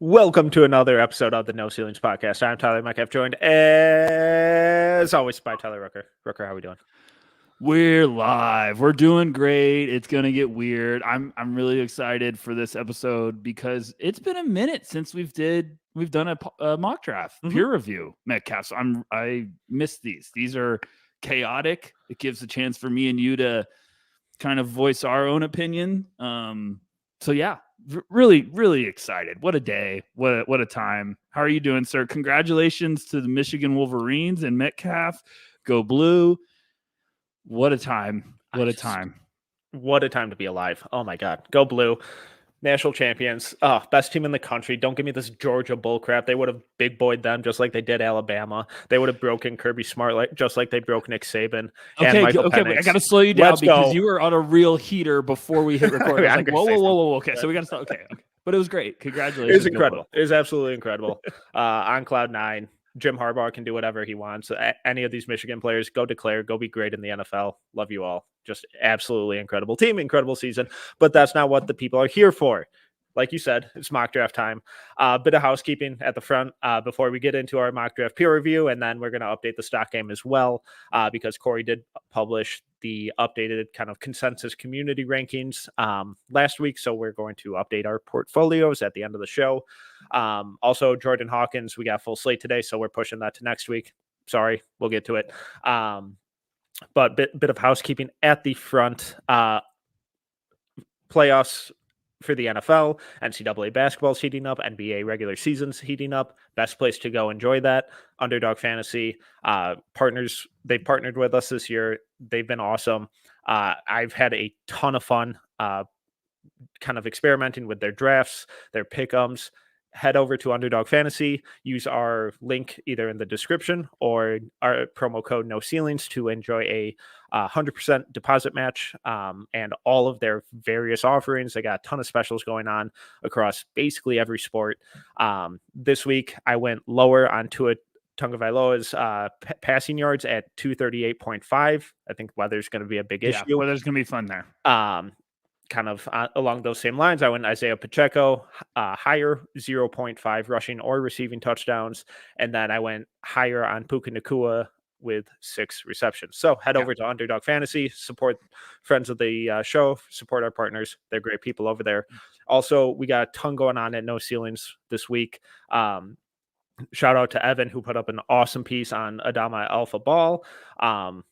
Welcome to another episode of the No Ceilings Podcast. I'm Tyler Metcalf, joined as always by Tyler Rucker. Rucker, how are we doing? We're live. We're doing great. It's gonna get weird. I'm really excited for this episode because it's been a minute since we've done a mock draft peer review, Metcalf. So I miss these. These are chaotic. It gives a chance for me and you to kind of voice our own opinion. So yeah, really excited. What a day. What a time. How are you doing, sir? Congratulations to the Michigan Wolverines and Metcalf. Go Blue. What a time. What a time. What a time to be alive. Oh my God. Go Blue. National champions. Oh, best team in the country. Don't give me this Georgia bull crap. They would have big boyed them just like they did Alabama. They would have broken Kirby Smart just like they broke Nick Saban. Okay, wait, I got to slow you down because you were on a real heater before we hit record. I was like, whoa. Okay, so we got to start. Okay. But it was great. Congratulations. It was incredible. It was absolutely incredible. On cloud nine. Jim Harbaugh can do whatever he wants. Any of these Michigan players, go declare, go be great in the NFL. Love you all. Just absolutely incredible team, incredible season. But that's not what the people are here for. Like you said, it's mock draft time. Bit of housekeeping at the front before we get into our mock draft peer review, and then we're going to update the stock game as well because Corey did publish the updated kind of consensus community rankings last week. So we're going to update our portfolios at the end of the show. Also, Jordan Hawkins, we got full slate today, so we're pushing that to next week. Sorry, we'll get to it. But bit of housekeeping at the front. Playoffs for the NFL, NCAA basketball's heating up, NBA regular season's heating up. Best place to go enjoy that. Underdog Fantasy partners, they partnered with us this year. They've been awesome. I've had a ton of fun kind of experimenting with their drafts, their pick'ems. Head over to Underdog Fantasy, use our link either in the description or our promo code No Ceilings to enjoy a 100% deposit match and all of their various offerings. They got a ton of specials going on across basically every sport. This week, I went lower on Tua Tagovailoa's passing yards at 238.5. I think weather's going to be a big issue. Yeah, weather's going to be fun there. Kind of along those same lines, I went Isaiah Pacheco, higher 0.5 rushing or receiving touchdowns. And then I went higher on Puka Nikola with 6 receptions. So head over to Underdog Fantasy, support friends of the show, support our partners. They're great people over there. Also, we got a ton going on at No Ceilings this week. Shout out to Evan, who put up an awesome piece on Adama Alpha Ball. I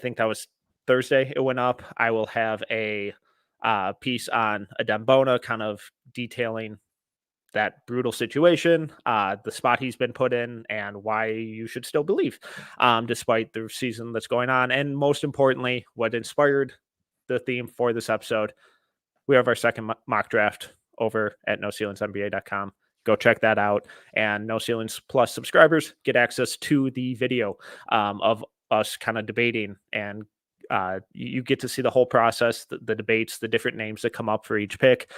think that was Thursday it went up. I will have a piece on Adem Bona, kind of detailing that brutal situation, the spot he's been put in, and why you should still believe, despite the season that's going on. And most importantly, what inspired the theme for this episode, we have our second mock draft over at NoCeilingsNBA.com. Go check that out. And No Ceilings Plus subscribers get access to the video of us kind of debating, and you get to see the whole process, the debates, the different names that come up for each pick.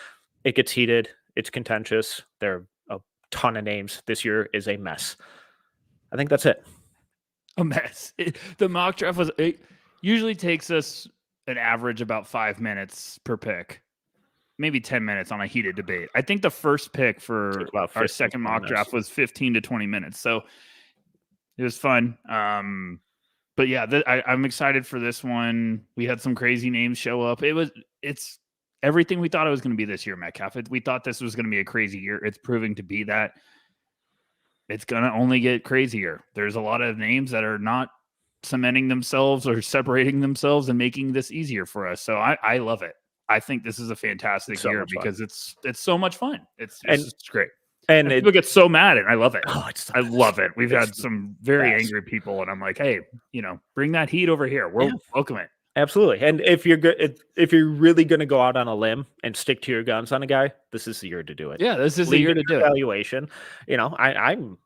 It gets heated. It's contentious. There are a ton of names. This year is a mess. I think that's it. A mess. The mock draft it usually takes us an average about 5 minutes per pick, maybe 10 minutes on a heated debate. I think the first pick for our second mock draft was 15 to 20 minutes. So it was fun. But yeah, I'm excited for this one. We had some crazy names show up. It's everything we thought it was going to be this year, Metcalf. We thought this was going to be a crazy year. It's proving to be that. It's going to only get crazier. There's a lot of names that are not cementing themselves or separating themselves and making this easier for us. So I love it. I think this is a fantastic year because it's so much fun. It's great. And people get so mad, and I love it. I love it. We've had some very angry people, and I'm like, hey, bring that heat over here. We'll welcome it. Absolutely. And if you're really going to go out on a limb and stick to your guns on a guy, this is the year to do it. Yeah, this is the year to do it. Evaluation. I'm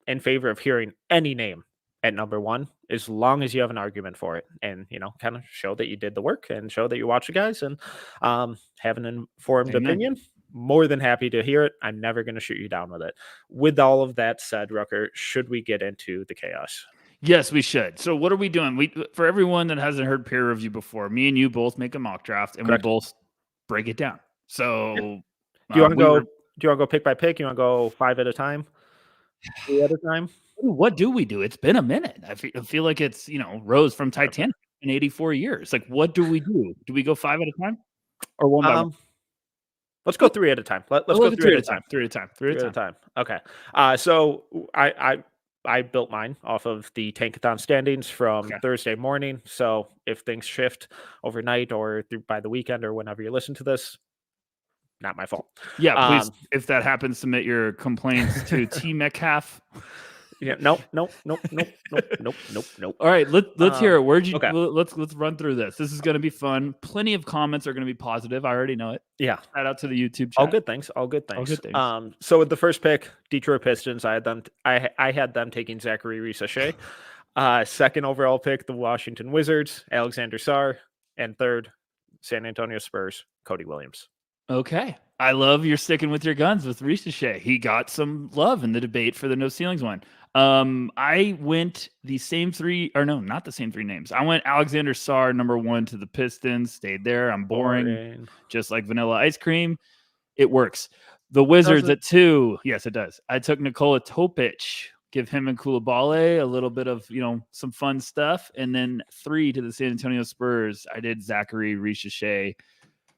in favor of hearing any name at number one, as long as you have an argument for it, and kind of show that you did the work and show that you watch the guys and have an informed opinion. More than happy to hear it. I'm never going to shoot you down with it. With all of that said, Rucker, should we get into the chaos? Yes, we should. So what are we doing? For everyone that hasn't heard peer review before, me and you both make a mock draft, and we both break it down. So do you want to go? Do Do you want to go pick by pick? You want to go 5 at a time? 3 at a time? What do we do? It's been a minute. I feel like it's, Rose from Titanic in 84 years. Like, what do we do? Do we go 5 at a time or one by one? Let's go 3 at a time. Let's go 3 at a time. 3 at a time. Okay. So I built mine off of the Tankathon standings from Thursday morning. So if things shift overnight or by the weekend or whenever you listen to this, not my fault. Yeah, please, if that happens, submit your complaints to T Metcalf. Yeah, nope. All right, let's hear it. Where'd you? Okay. Let's run through this. This is going to be fun. Plenty of comments are going to be positive. I already know it. Yeah. Shout out to the YouTube chat. All good things. So with the first pick, Detroit Pistons, I had them taking Zachary Risache. Second overall pick, the Washington Wizards, Alexander Sarr, and third, San Antonio Spurs, Cody Williams. Okay. I love you're sticking with your guns with Risache. He got some love in the debate for the No Ceilings one. I went the same three, or no, not the same three names. I went Alexander Sarr, number 1 to the Pistons. Stayed there. I'm boring. Just like vanilla ice cream. It works. The Wizards at 2. Yes, it does. I took Nikola Topic. Give him and Koulibaly a little bit of, some fun stuff. And then 3 to the San Antonio Spurs. I did Zachary Risache,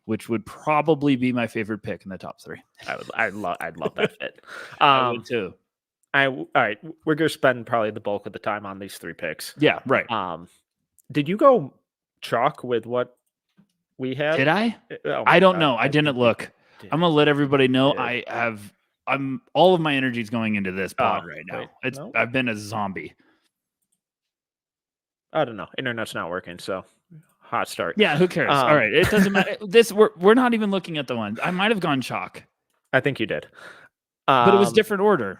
which would probably be my favorite pick in the top 3. I'd love that fit. I would too. All right, we're gonna spend probably the bulk of the time on these 3 picks. Yeah, right. Did you go chalk with what we had? Did I? I don't know. I didn't look. I'm gonna let everybody know I'm all of my energy is going into this pod right now. I've been a zombie. I don't know. Internet's not working, so hot start. Yeah, who cares? All right, it doesn't matter. We're not even looking at the ones. I might have gone chalk. I think you did, but it was different order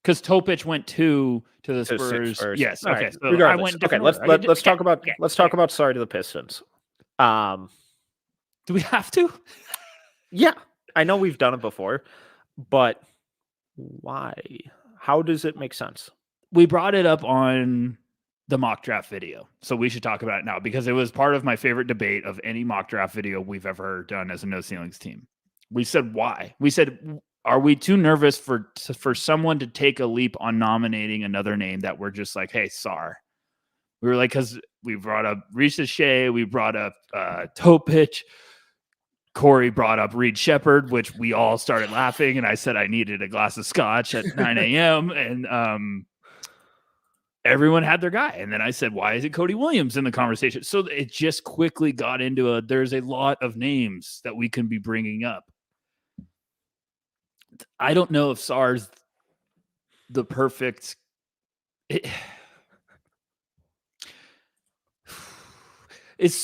because Topic went 2 to the Spurs. Yes. Okay. Right. So I went. Okay. Let's talk about Sarr to the Pistons. Do we have to? Yeah, I know we've done it before, but why? How does it make sense? We brought it up on the mock draft video, so we should talk about it now because it was part of my favorite debate of any mock draft video we've ever done as a No Ceilings team. We said why? We said, are we too nervous for someone to take a leap on nominating another name that we're just like, hey, Sarr? We were like, because we brought up Risache, we brought up Topic, Corey brought up Reed Sheppard, which we all started laughing, and I said I needed a glass of scotch at 9 a.m. and everyone had their guy. And then I said, why is it Cody Williams in the conversation? So it just quickly got into there's a lot of names that we can be bringing up. I don't know if Sarr's the perfect. It's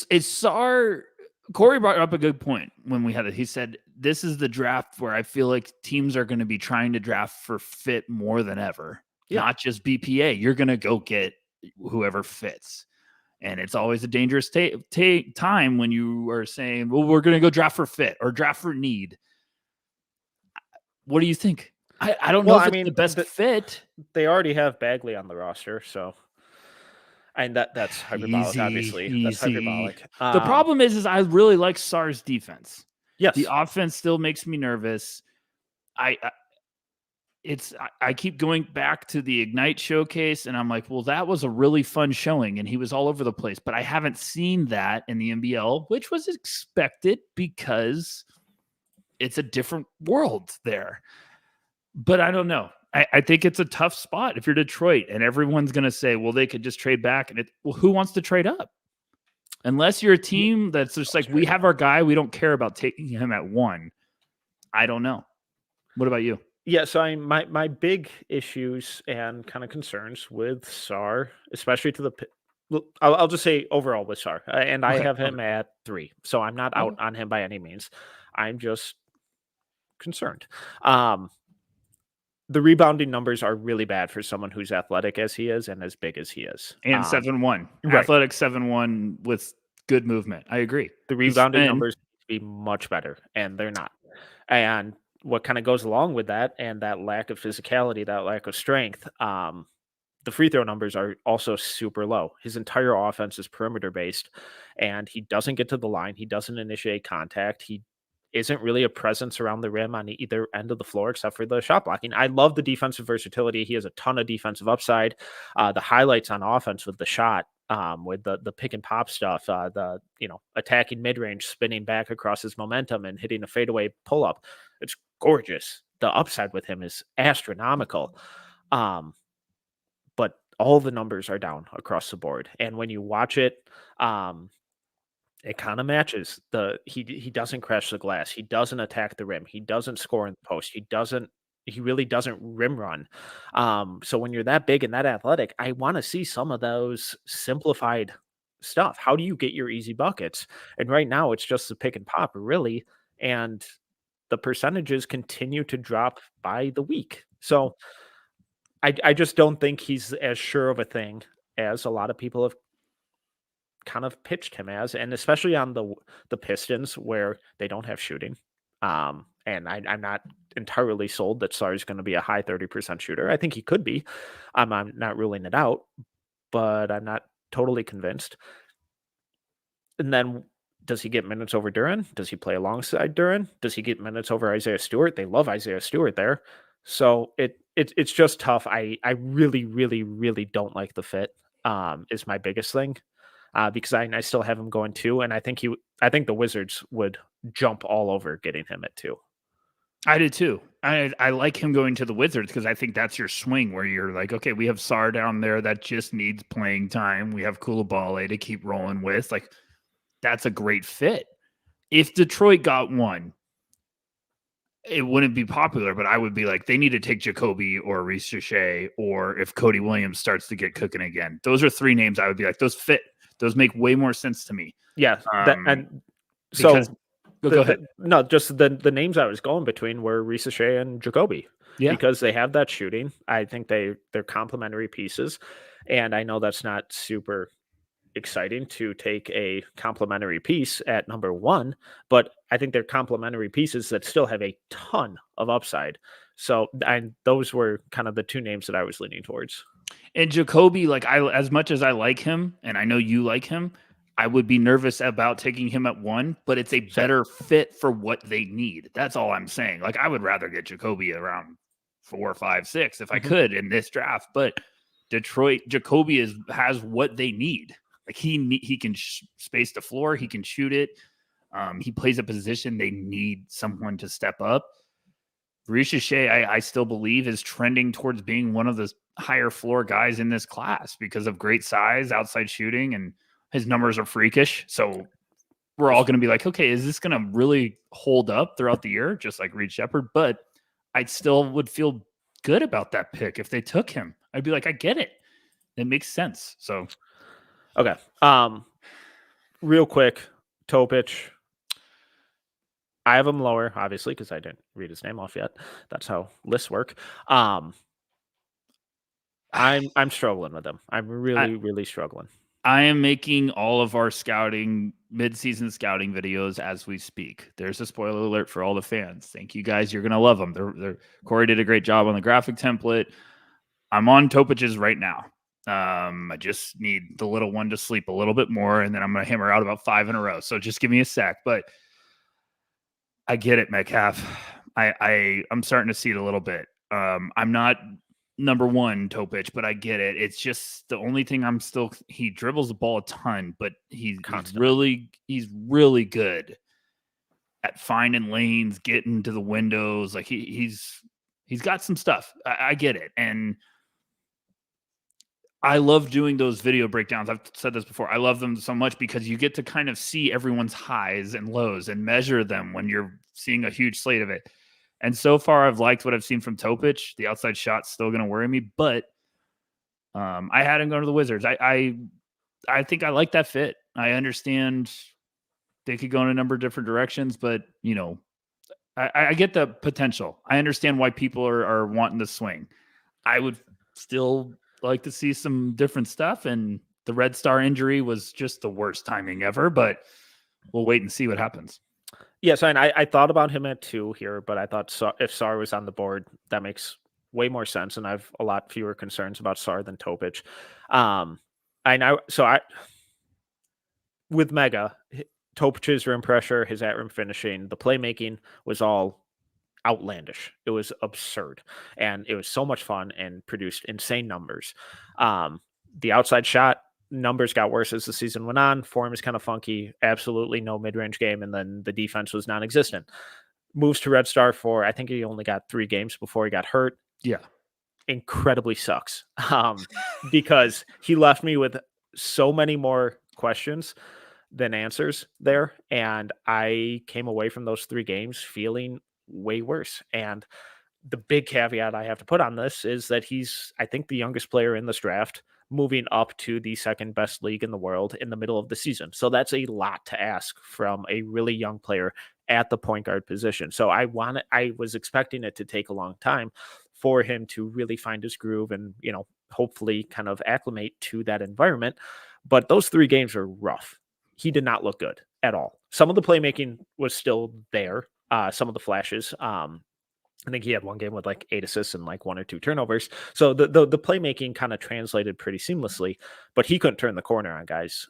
Sarr. Corey brought up a good point when we had it. He said, this is the draft where I feel like teams are going to be trying to draft for fit more than ever. Yeah. Not just BPA. You're going to go get whoever fits. And it's always a dangerous time when you are saying, well, we're going to go draft for fit or draft for need. What do you think? I don't know if it's the best fit. They already have Bagley on the roster, so and that's hyperbolic, obviously. Easy. That's hyperbolic. The problem is I really like Sarr's defense. Yes. The offense still makes me nervous. I keep going back to the Ignite showcase, and I'm like, well, that was a really fun showing, and he was all over the place. But I haven't seen that in the NBL, which was expected because it's a different world there. But I don't know. I think it's a tough spot if you're Detroit, and everyone's going to say, well, they could just trade back. And who wants to trade up? Unless you're a team that's just like, we have our guy, we don't care about taking him at 1. I don't know. What about you? Yeah, so my big issues and kind of concerns with Sarr, especially to I'll just say overall with Sarr, and I have him at 3, so I'm not out on him by any means. I'm just concerned. The rebounding numbers are really bad for someone who's athletic as he is and as big as he is. And 7'1", right. Athletic 7'1" with good movement. I agree. The rebounding numbers need to be much better, and they're not. And what kind of goes along with that and that lack of physicality, that lack of strength, the free throw numbers are also super low. His entire offense is perimeter based, and he doesn't get to the line. He doesn't initiate contact. isn't really a presence around the rim on either end of the floor except for the shot blocking. I love the defensive versatility. He has a ton of defensive upside. The highlights on offense with the shot, with the pick and pop stuff, the attacking mid range, spinning back across his momentum and hitting a fadeaway pull up. It's gorgeous. The upside with him is astronomical. But all the numbers are down across the board. And when you watch it, it kind of matches. He doesn't crash the glass. He doesn't attack the rim. He doesn't score in the post. He really doesn't rim run. So when you're that big and that athletic, I want to see some of those simplified stuff. How do you get your easy buckets? And right now it's just the pick and pop, really. And the percentages continue to drop by the week. So I just don't think he's as sure of a thing as a lot of people have kind of pitched him as, and especially on the Pistons where they don't have shooting. And I'm not entirely sold that Sarr's going to be a high 30% shooter. I think he could be. I'm not ruling it out, but I'm not totally convinced. And then does he get minutes over Duren? Does he play alongside Duren? Does he get minutes over Isaiah Stewart? They love Isaiah Stewart there. So it's just tough. I really, really, really don't like the fit, is my biggest thing. Because I still have him going 2, and I think the Wizards would jump all over getting him at 2. I did too. I like him going to the Wizards because I think that's your swing where you're like, okay, we have Sarr down there that just needs playing time. We have Koulibaly to keep rolling with. Like, that's a great fit. If Detroit got 1, it wouldn't be popular, but I would be like, they need to take Jacoby or Reece Shea, or if Cody Williams starts to get cooking again. Those are 3 names I would be like, those fit. Those make way more sense to me. Yeah. Go ahead. No, just the names I was going between were Reece Shea and Jacoby. Yeah. Because they have that shooting. I think they're complementary pieces. And I know that's not super exciting to take a complementary piece at number 1, but I think they're complementary pieces that still have a ton of upside. So those were kind of the 2 names that I was leaning towards. And Jacoby, like, as much as I like him, and I know you like him, I would be nervous about taking him at 1, but it's a better fit for what they need. That's all I'm saying. Like, I would rather get Jacoby around 4, 5, 6 if I could in this draft, but Detroit, Jacoby has what they need. Like, he can space the floor. He can shoot it. He plays a position they need someone to step up. Reece Shea, I still believe, is trending towards being one of the higher floor guys in this class because of great size, outside shooting, and his numbers are freakish. So we're all going to be like, okay, is this going to really hold up throughout the year, just like Reed Sheppard? But I still would feel good about that pick if they took him. I'd be like, I get it. It makes sense. So, okay. Real quick, Topic. I have him lower, obviously, because I didn't read his name off yet. That's how lists work. I'm struggling with him. I'm really struggling. I am making all of our mid-season scouting videos as we speak. There's a spoiler alert for all the fans. Thank you guys. You're going to love them. Corey did a great job on the graphic template. I'm on Topic's right now. I just need the little one to sleep a little bit more, and then I'm going to hammer out about 5 in a row. So just give me a sec. But I get it, Metcalf. I'm starting to see it a little bit. I'm not number 1 Topic, but I get it. It's just the only thing he dribbles the ball a ton, but he's really good at finding lanes, getting to the windows. Like he's got some stuff. I get it. And I love doing those video breakdowns. I've said this before. I love them so much because you get to kind of see everyone's highs and lows and measure them when you're seeing a huge slate of it. And so far, I've liked what I've seen from Topic. The outside shot's still going to worry me, but I had him go to the Wizards. I think I like that fit. I understand they could go in a number of different directions, but, I get the potential. I understand why people are wanting to swing. I would still like to see some different stuff, and the Red Star injury was just the worst timing ever, but we'll wait and see what happens. Yes, and I thought about him at 2 here, but I thought if Sarr was on the board, that makes way more sense, and I have a lot fewer concerns about Sarr than Topic. With Mega, Topic's rim pressure, his at rim finishing, the playmaking was all outlandish. It was absurd. And it was so much fun and produced insane numbers. The outside shot numbers got worse as the season went on. Form is kind of funky. Absolutely no mid-range game. And then the defense was non-existent. Moves to Red Star for, I think he only got 3 games before he got hurt. Yeah. Incredibly sucks. Because he left me with so many more questions than answers there. And I came away from those 3 games feeling way worse. And the big caveat I have to put on this is that he's, I think, the youngest player in this draft, moving up to the second best league in the world in the middle of the season. So that's a lot to ask from a really young player at the point guard position. So I was expecting it to take a long time for him to really find his groove and, hopefully kind of acclimate to that environment. But those 3 games are rough. He did not look good at all. Some of the playmaking was still there. Some of the flashes. I think he had one game with like 8 assists and like 1 or 2 turnovers. So the playmaking kind of translated pretty seamlessly, but he couldn't turn the corner on guys.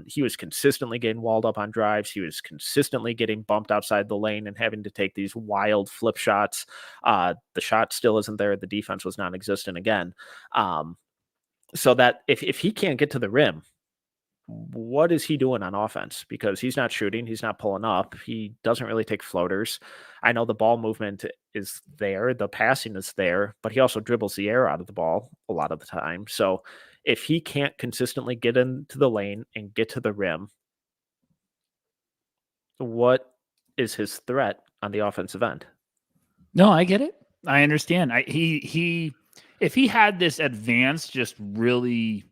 He was consistently getting walled up on drives. He was consistently getting bumped outside the lane and having to take these wild flip shots. The shot still isn't there. The defense was non-existent again. So that if he can't get to the rim, what is he doing on offense? Because he's not shooting, he's not pulling up, he doesn't really take floaters. I know the ball movement is there, the passing is there, but he also dribbles the air out of the ball a lot of the time. So if he can't consistently get into the lane and get to the rim, what is his threat on the offensive end? No, I get it. I understand. He if he had this advanced, just really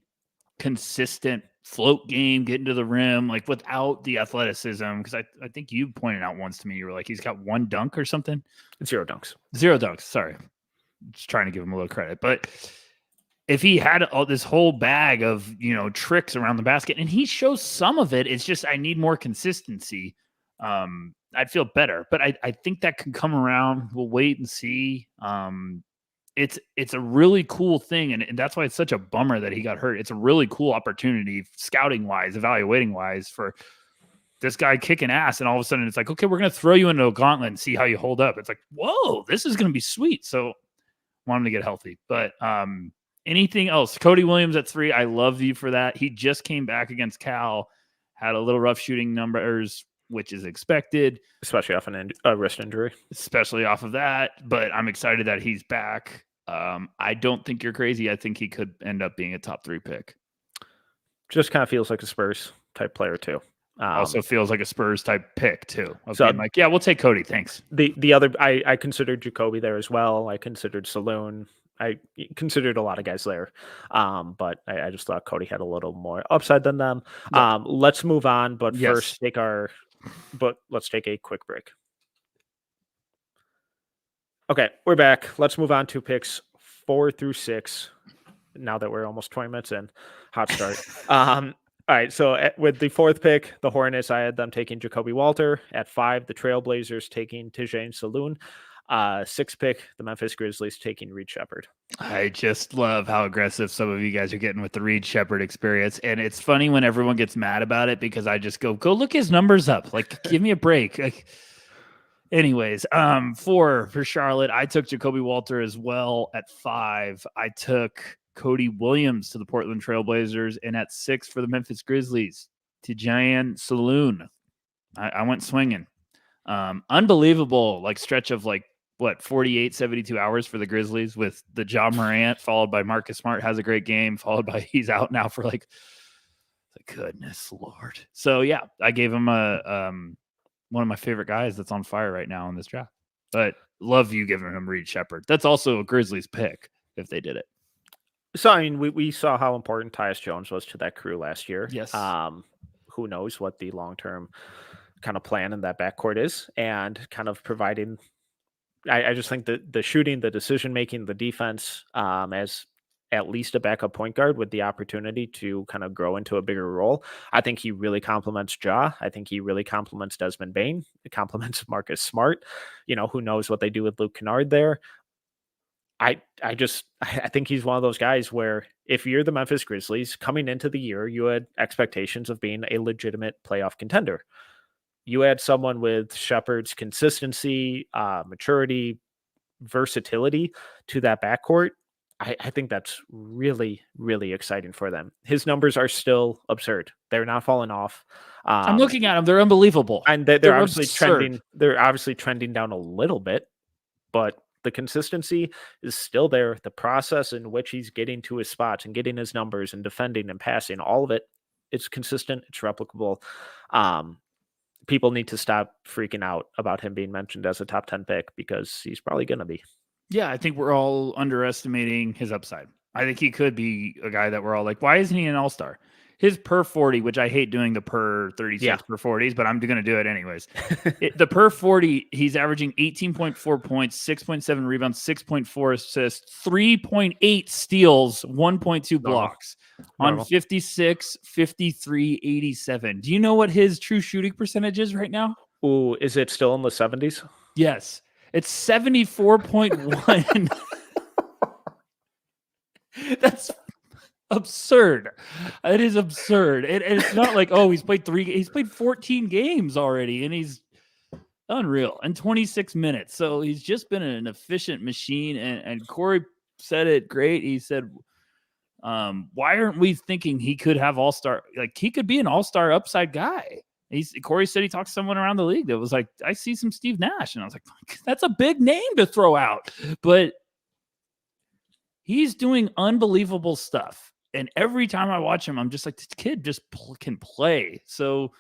consistent float game, getting to the rim, like without the athleticism, because I think you pointed out once to me, you were like, he's got 1 dunk or something. 0 dunks. 0 dunks. Sorry. Just trying to give him a little credit. But if he had all this whole bag of, tricks around the basket, and he shows some of it, it's just, I need more consistency. I'd feel better, but I think that can come around. We'll wait and see. It's a really cool thing, and that's why it's such a bummer that he got hurt. It's a really cool opportunity, scouting wise, evaluating wise, for this guy kicking ass, and all of a sudden it's like, okay, we're gonna throw you into a gauntlet and see how you hold up. It's like, whoa, this is gonna be sweet. So want him to get healthy. But anything else? Cody Williams at 3. I love you for that. He just came back against Cal, had a little rough shooting numbers, which is expected, especially off a wrist injury, especially off of that. But I'm excited that he's back. I don't think you're crazy. I think he could end up being a top 3 pick. Just kind of feels like a Spurs type player too. Also feels like a Spurs type pick too. So I'm like, yeah, we'll take Cody. Thanks. The other, I considered Jacoby there as well. I considered Saloon. I considered a lot of guys there. But I just thought Cody had a little more upside than them. Yeah. Let's move on. But first let's take a quick break. Okay, we're back. Let's move on to picks 4 through 6. Now that we're almost 20 minutes in, hot start. All right, so with the 4th pick, the Hornets, I had them taking Jacoby Walter. At 5, the Trailblazers taking Tijane Saloon. 6th pick, the Memphis Grizzlies taking Reed Sheppard. I just love how aggressive some of you guys are getting with the Reed Sheppard experience. And it's funny when everyone gets mad about it, because I just go look his numbers up. Like, give me a break. Like, anyways, 4 for Charlotte. I took Jacoby Walter as well. At 5, I took Cody Williams to the Portland Trailblazers. And at 6 for the Memphis Grizzlies, Tijane Saloon. I went swinging. Unbelievable, stretch of 48, 72 hours for the Grizzlies, with the John Morant, followed by Marcus Smart has a great game, followed by he's out now for goodness Lord. So yeah, I gave him one of my favorite guys that's on fire right now in this draft. But love you giving him Reed Sheppard. That's also a Grizzlies pick if they did it. So I mean, we saw how important Tyus Jones was to that crew last year. Yes. Who knows what the long-term kind of plan in that backcourt is, and kind of providing. I just think that the shooting, the decision making, the defense, as at least a backup point guard with the opportunity to kind of grow into a bigger role. I think he really complements Ja. I think he really complements Desmond Bane. It complements Marcus Smart. Who knows what they do with Luke Kennard there. I think he's one of those guys where if you're the Memphis Grizzlies coming into the year, you had expectations of being a legitimate playoff contender. you add someone with Sheppard's consistency, maturity, versatility to that backcourt. I think that's really, really exciting for them. His numbers are still absurd. They're not falling off. I'm looking at them. They're unbelievable. And they're obviously absurd. trending. They're obviously trending down a little bit, but the consistency is still there. The process in which he's getting to his spots and getting his numbers and defending and passing, all of it, it's consistent. It's replicable. People need to stop freaking out about him being mentioned as a top 10 pick because he's probably going to be. Yeah, I think we're all underestimating his upside. I think he could be a guy that we're all like, why isn't he an all-star? His per 40, which I hate doing the per 36 per 40s, but I'm going to do it anyways. The per 40, he's averaging 18.4 points, 6.7 rebounds, 6.4 assists, 3.8 steals, 1.2 blocks on 56, 53, 87. Do you know what his true shooting percentage is right now? Ooh, is it still in the 70s? Yes. It's 74.1. That's absurd. It is absurd. And it's not like, oh, he's played 14 games already and he's unreal in 26 minutes. So he's just been an efficient machine. And Corey said it great. He said, why aren't we thinking he could have all-star? Like he could be an all-star upside guy. Corey said he talked to someone around the league that was like, I see some Steve Nash. And I was like, that's a big name to throw out. But he's doing unbelievable stuff. And every time I watch him, I'm just like, this kid just can play. So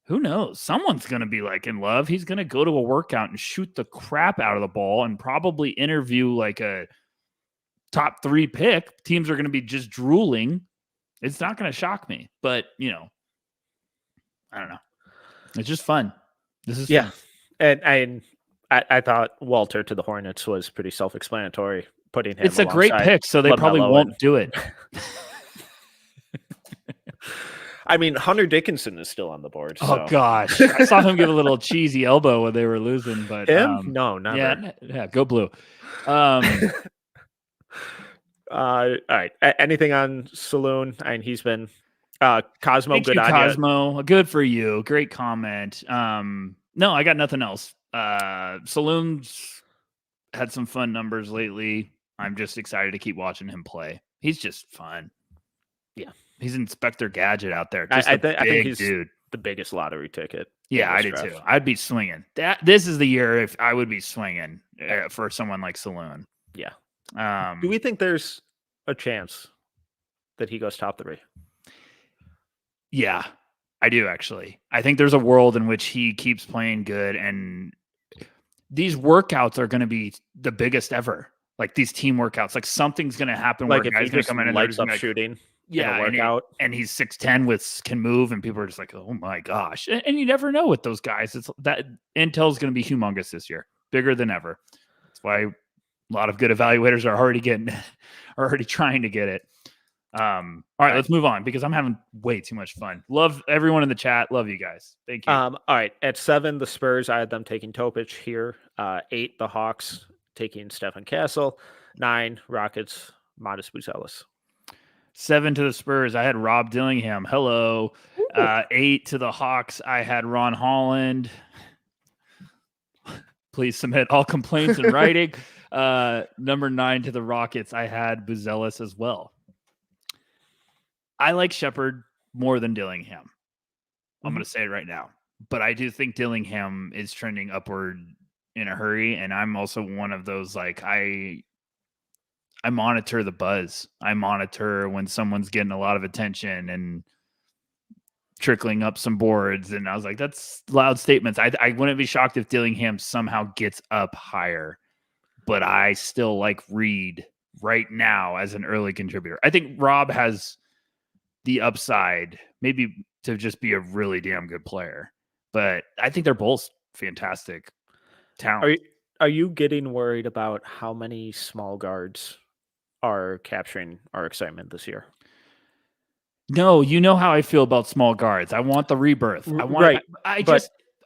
who knows? Someone's going to be like in love. He's going to go to a workout and shoot the crap out of the ball and probably interview like a top 3 pick. Teams are going to be just drooling. It's not going to shock me. But, I don't know. It's just fun. This is fun. And I thought Walter to the Hornets was pretty self-explanatory. Putting him, it's a great pick, so they probably won't do it. I mean, Hunter Dickinson is still on the board. Oh gosh, I saw him give a little cheesy elbow when they were losing, but no, never. Yeah, go blue. All right. Anything on Saloon? I mean, he's been Cosmo. Thank good you, on Cosmo. You. Good for you. Great comment. No, I got nothing else. Saloon's had some fun numbers lately. I'm just excited to keep watching him play. He's just fun. Yeah. He's Inspector Gadget out there. Just I think he's dude. The biggest lottery ticket. Yeah, I did too. I'd be swinging. This is the year if I would be swinging for someone like Saloon. Yeah. Do we think there's a chance that he goes top 3? Yeah, I do actually. I think there's a world in which he keeps playing good, and these workouts are going to be the biggest ever. Like these team workouts, like something's going to happen like where guys going to come in and lights up like, shooting. Yeah, workout. And he's 6'10" can move, and people are just like, oh my gosh. And you never know with those guys. It's that Intel's going to be humongous this year, bigger than ever. That's why a lot of good evaluators are already trying to get it. All right, let's move on because I'm having way too much fun. Love everyone in the chat. Love you guys. Thank you. All right, at 7, the Spurs. I had them taking Topic here. 8, the Hawks taking Stephon Castle. 9, Rockets, Modest Buzelis. 7 to the Spurs. I had Rob Dillingham. Hello. 8 to the Hawks. I had Ron Holland. Please submit all complaints in writing. Number 9 to the Rockets. I had Buzelis as well. I like Sheppard more than Dillingham. I'm going to say it right now. But I do think Dillingham is trending upward in a hurry. And I'm also one of those, like, I monitor the buzz. I monitor when someone's getting a lot of attention and trickling up some boards. And I was like, that's loud statements. I wouldn't be shocked if Dillingham somehow gets up higher. But I still like Reed right now as an early contributor. I think Rob has the upside maybe to just be a really damn good player. But I think they're both fantastic talent. Are you getting worried about how many small guards are capturing our excitement this year? No, you know how I feel about small guards. I want the rebirth. I want right.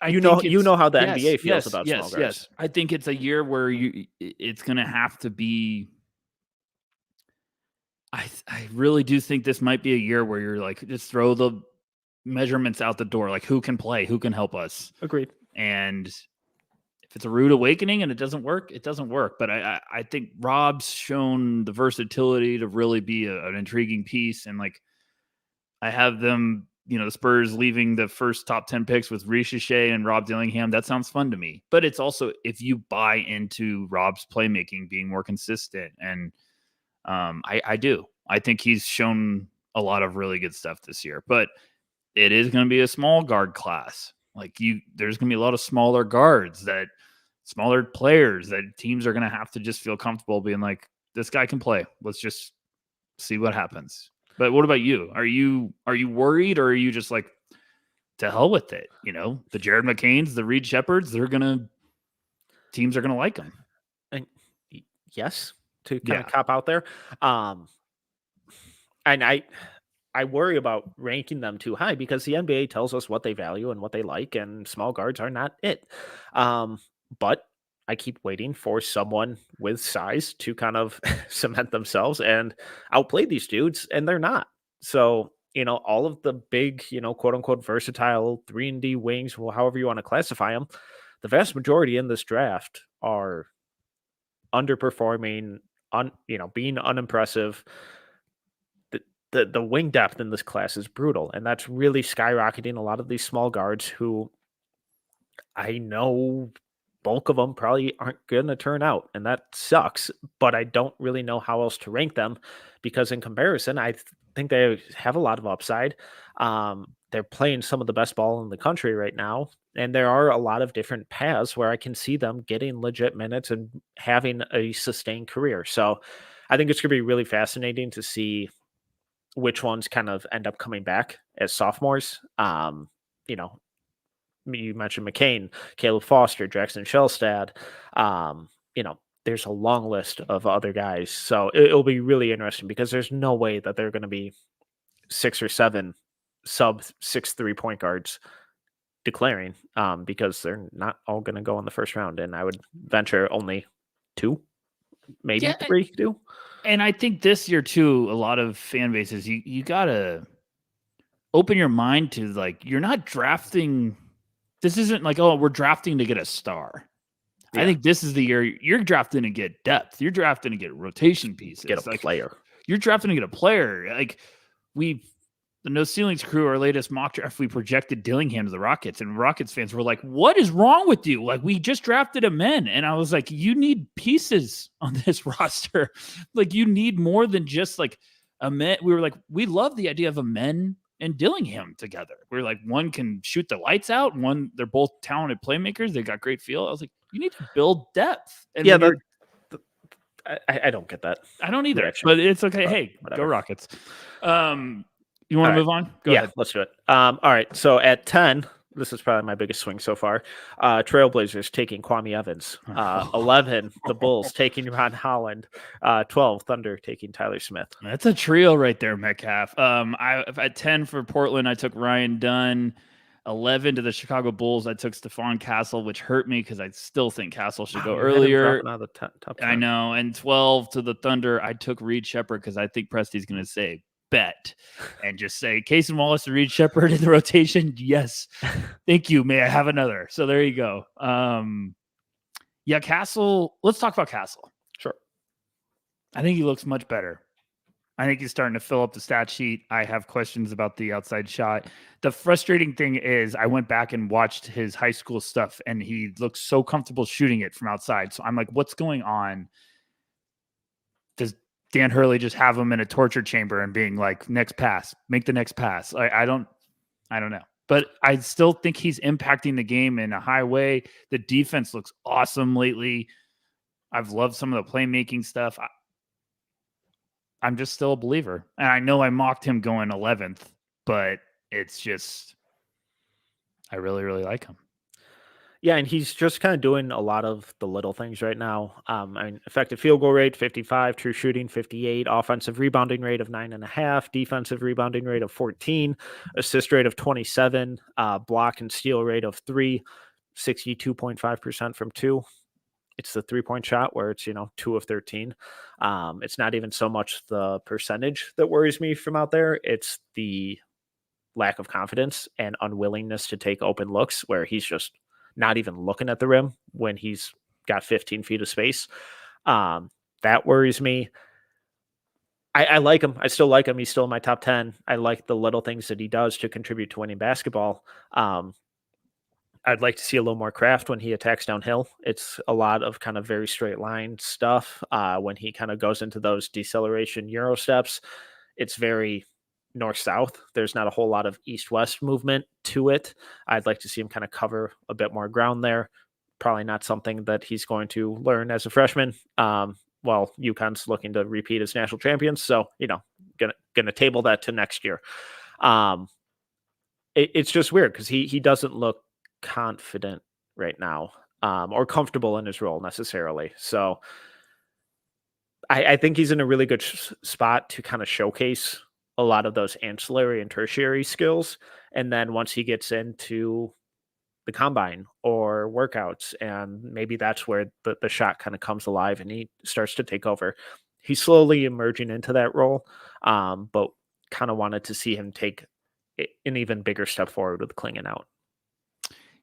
You know how the NBA feels about small guards. Yes. I think it's a year where it's going to have to be. I really do think this might be a year where you're like, just throw the measurements out the door. Like, who can play? Who can help us? Agreed. And if it's a rude awakening and it doesn't work, it doesn't work. But I think Rob's shown the versatility to really be an intriguing piece. And like, I have them, the Spurs leaving the first top 10 picks with Ricochet and Rob Dillingham. That sounds fun to me. But it's also, if you buy into Rob's playmaking being more consistent, and I do. I think he's shown a lot of really good stuff this year. But it is going to be a small guard class. Like, there's going to be a lot of smaller guards, smaller players that teams are going to have to just feel comfortable being like, this guy can play. Let's just see what happens. But what about you? Are you worried, or are you just like, to hell with it? The Jared McCains, the Reed Sheppards, teams are going to like them. And yes, to kind of cop out there. And I worry about ranking them too high because the NBA tells us what they value and what they like, and small guards are not it. But I keep waiting for someone with size to kind of cement themselves and outplay these dudes, and they're not. So, all of the big, quote unquote, versatile 3-and-D wings, well, however you want to classify them, the vast majority in this draft are underperforming, being unimpressive. The wing depth in this class is brutal, and that's really skyrocketing a lot of these small guards who I know bulk of them probably aren't going to turn out, and that sucks, but I don't really know how else to rank them because in comparison, I think they have a lot of upside. They're playing some of the best ball in the country right now, and there are a lot of different paths where I can see them getting legit minutes and having a sustained career. So I think it's going to be really fascinating to see which ones kind of end up coming back as sophomores. You mentioned McCain, Caleb Foster, Jackson Shellstad. There's a long list of other guys. So it'll be really interesting because there's no way that they're going to be 6 or 7 sub 6'3" point guards declaring because they're not all going to go in the first round. And I would venture only 2, maybe 3 do. And I think this year too, a lot of fan bases, you got to open your mind to, like, you're not drafting. This isn't like, oh, we're drafting to get a star. Yeah. I think this is the year you're drafting to get depth. You're drafting to get rotation pieces. Get a player. You're drafting to get a player. Like, the No Ceilings crew, our latest mock draft, we projected Dillingham to the Rockets, and Rockets fans were like, what is wrong with you? Like, we just drafted a men. And I was like, you need pieces on this roster. Like, you need more than just like a men. We were like, we love the idea of a men and Dillingham together. We're like, one can shoot the lights out, and they're both talented playmakers. They got great feel. I was like, you need to build depth. And yeah, I don't get that. I don't either, but it's okay. Hey, whatever. Go Rockets. You want to move on? Go ahead. Let's do it. All right. So at 10, this is probably my biggest swing so far. Trailblazers taking Kwame Evans. 11, the Bulls taking Ron Holland. 12, Thunder taking Tyler Smith. That's a trio right there, Metcalf. At 10 for Portland, I took Ryan Dunn. 11 to the Chicago Bulls, I took Stephon Castle, which hurt me because I still think Castle should go earlier. Top 10. I know. And 12 to the Thunder, I took Reed Sheppard because I think Presti's going to say bet and just say Casey Wallace and Reed Sheppard in the rotation. Yes. Thank you. May I have another? So there you go. Castle. Let's talk about Castle. Sure. I think he looks much better. I think he's starting to fill up the stat sheet. I have questions about the outside shot. The frustrating thing is I went back and watched his high school stuff, and he looks so comfortable shooting it from outside. So I'm like, what's going on? Does Dan Hurley just have him in a torture chamber and being like, next pass, make the next pass? I don't know. But I still think he's impacting the game in a high way. The defense looks awesome lately. I've loved some of the playmaking stuff. I'm just still a believer. And I know I mocked him going 11th, but it's just, I really, really like him. Yeah, and he's just kind of doing a lot of the little things right now. Effective field goal rate, 55, true shooting, 58, offensive rebounding rate of 9.5, defensive rebounding rate of 14, assist rate of 27, block and steal rate of 3, 62.5% from 2. It's the 3-point shot where it's, 2 of 13. It's not even so much the percentage that worries me from out there. It's the lack of confidence and unwillingness to take open looks where he's just not even looking at the rim when he's got 15 feet of space. That worries me. I like him. I still like him. He's still in my top 10. I like the little things that he does to contribute to winning basketball. I'd like to see a little more craft when he attacks downhill. It's a lot of kind of very straight line stuff. When he kind of goes into those deceleration Euro steps, it's very north-south. There's not a whole lot of east-west movement to it. I'd like to see him kind of cover a bit more ground there. Probably not something that he's going to learn as a freshman. Well, UConn's looking to repeat as national champions, so gonna table that to next year. It's just weird because he doesn't look confident right now, or comfortable in his role necessarily. So I think he's in a really good spot to kind of showcase a lot of those ancillary and tertiary skills, and then once he gets into the combine or workouts, and maybe that's where the shot kind of comes alive and he starts to take over. He's slowly emerging into that role, but kind of wanted to see him take an even bigger step forward with clinging out.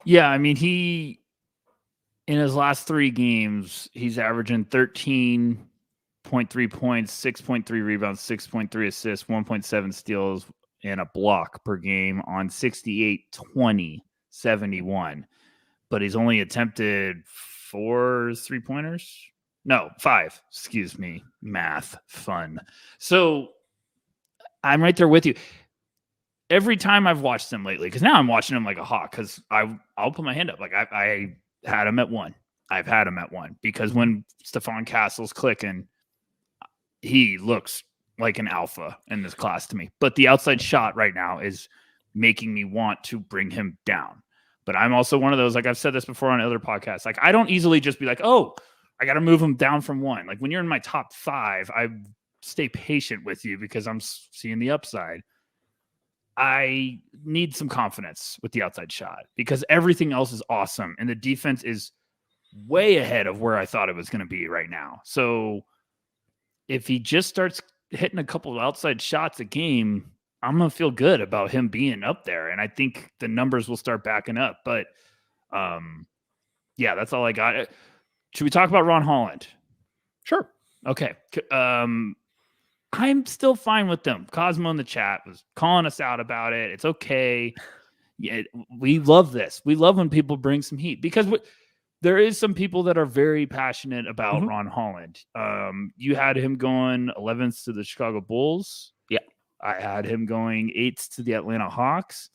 Yeah, I mean, he in his last 3 games, he's averaging 13.3 points, 6.3 rebounds, 6.3 assists, 1.7 steals, and a block per game on 68, 20, 71, but he's only attempted 4 3-pointers. No, 5. Excuse me. Math fun. So I'm right there with you. Every time I've watched him lately, because now I'm watching him like a hawk, because I'll put my hand up. Like I had him at 1. I've had him at 1 because when Stephon Castle's clicking, he looks like an alpha in this class to me. But the outside shot right now is making me want to bring him down. But I'm also one of those, like I've said this before on other podcasts, like I don't easily just be like, oh, I got to move him down from 1. Like when you're in my top 5, I stay patient with you because I'm seeing the upside. I need some confidence with the outside shot because everything else is awesome. And the defense is way ahead of where I thought it was going to be right now. So if he just starts hitting a couple of outside shots a game, I'm going to feel good about him being up there. And I think the numbers will start backing up. But yeah, that's all I got. Should we talk about Ron Holland? Sure. Okay. I'm still fine with them. Cosmo in the chat was calling us out about it. It's okay. Yeah, we love this. We love when people bring some heat because there is some people that are very passionate about Ron Holland. You had him going 11th to the Chicago Bulls. Yeah. I had him going 8th to the Atlanta Hawks.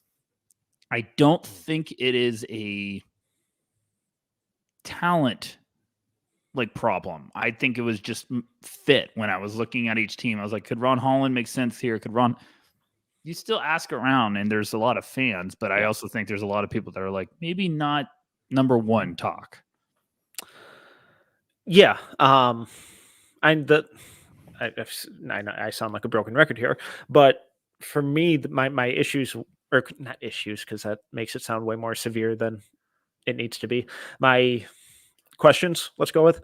I don't think it is a talent problem. I think it was just fit when I was looking at each team. I was like, could Ron Holland make sense here? You still ask around and there's a lot of fans, but I also think there's a lot of people that are like, maybe not number 1 talk. Yeah. I sound like a broken record here, but for me, my issues, or not issues, because that makes it sound way more severe than it needs to be. My questions, let's go with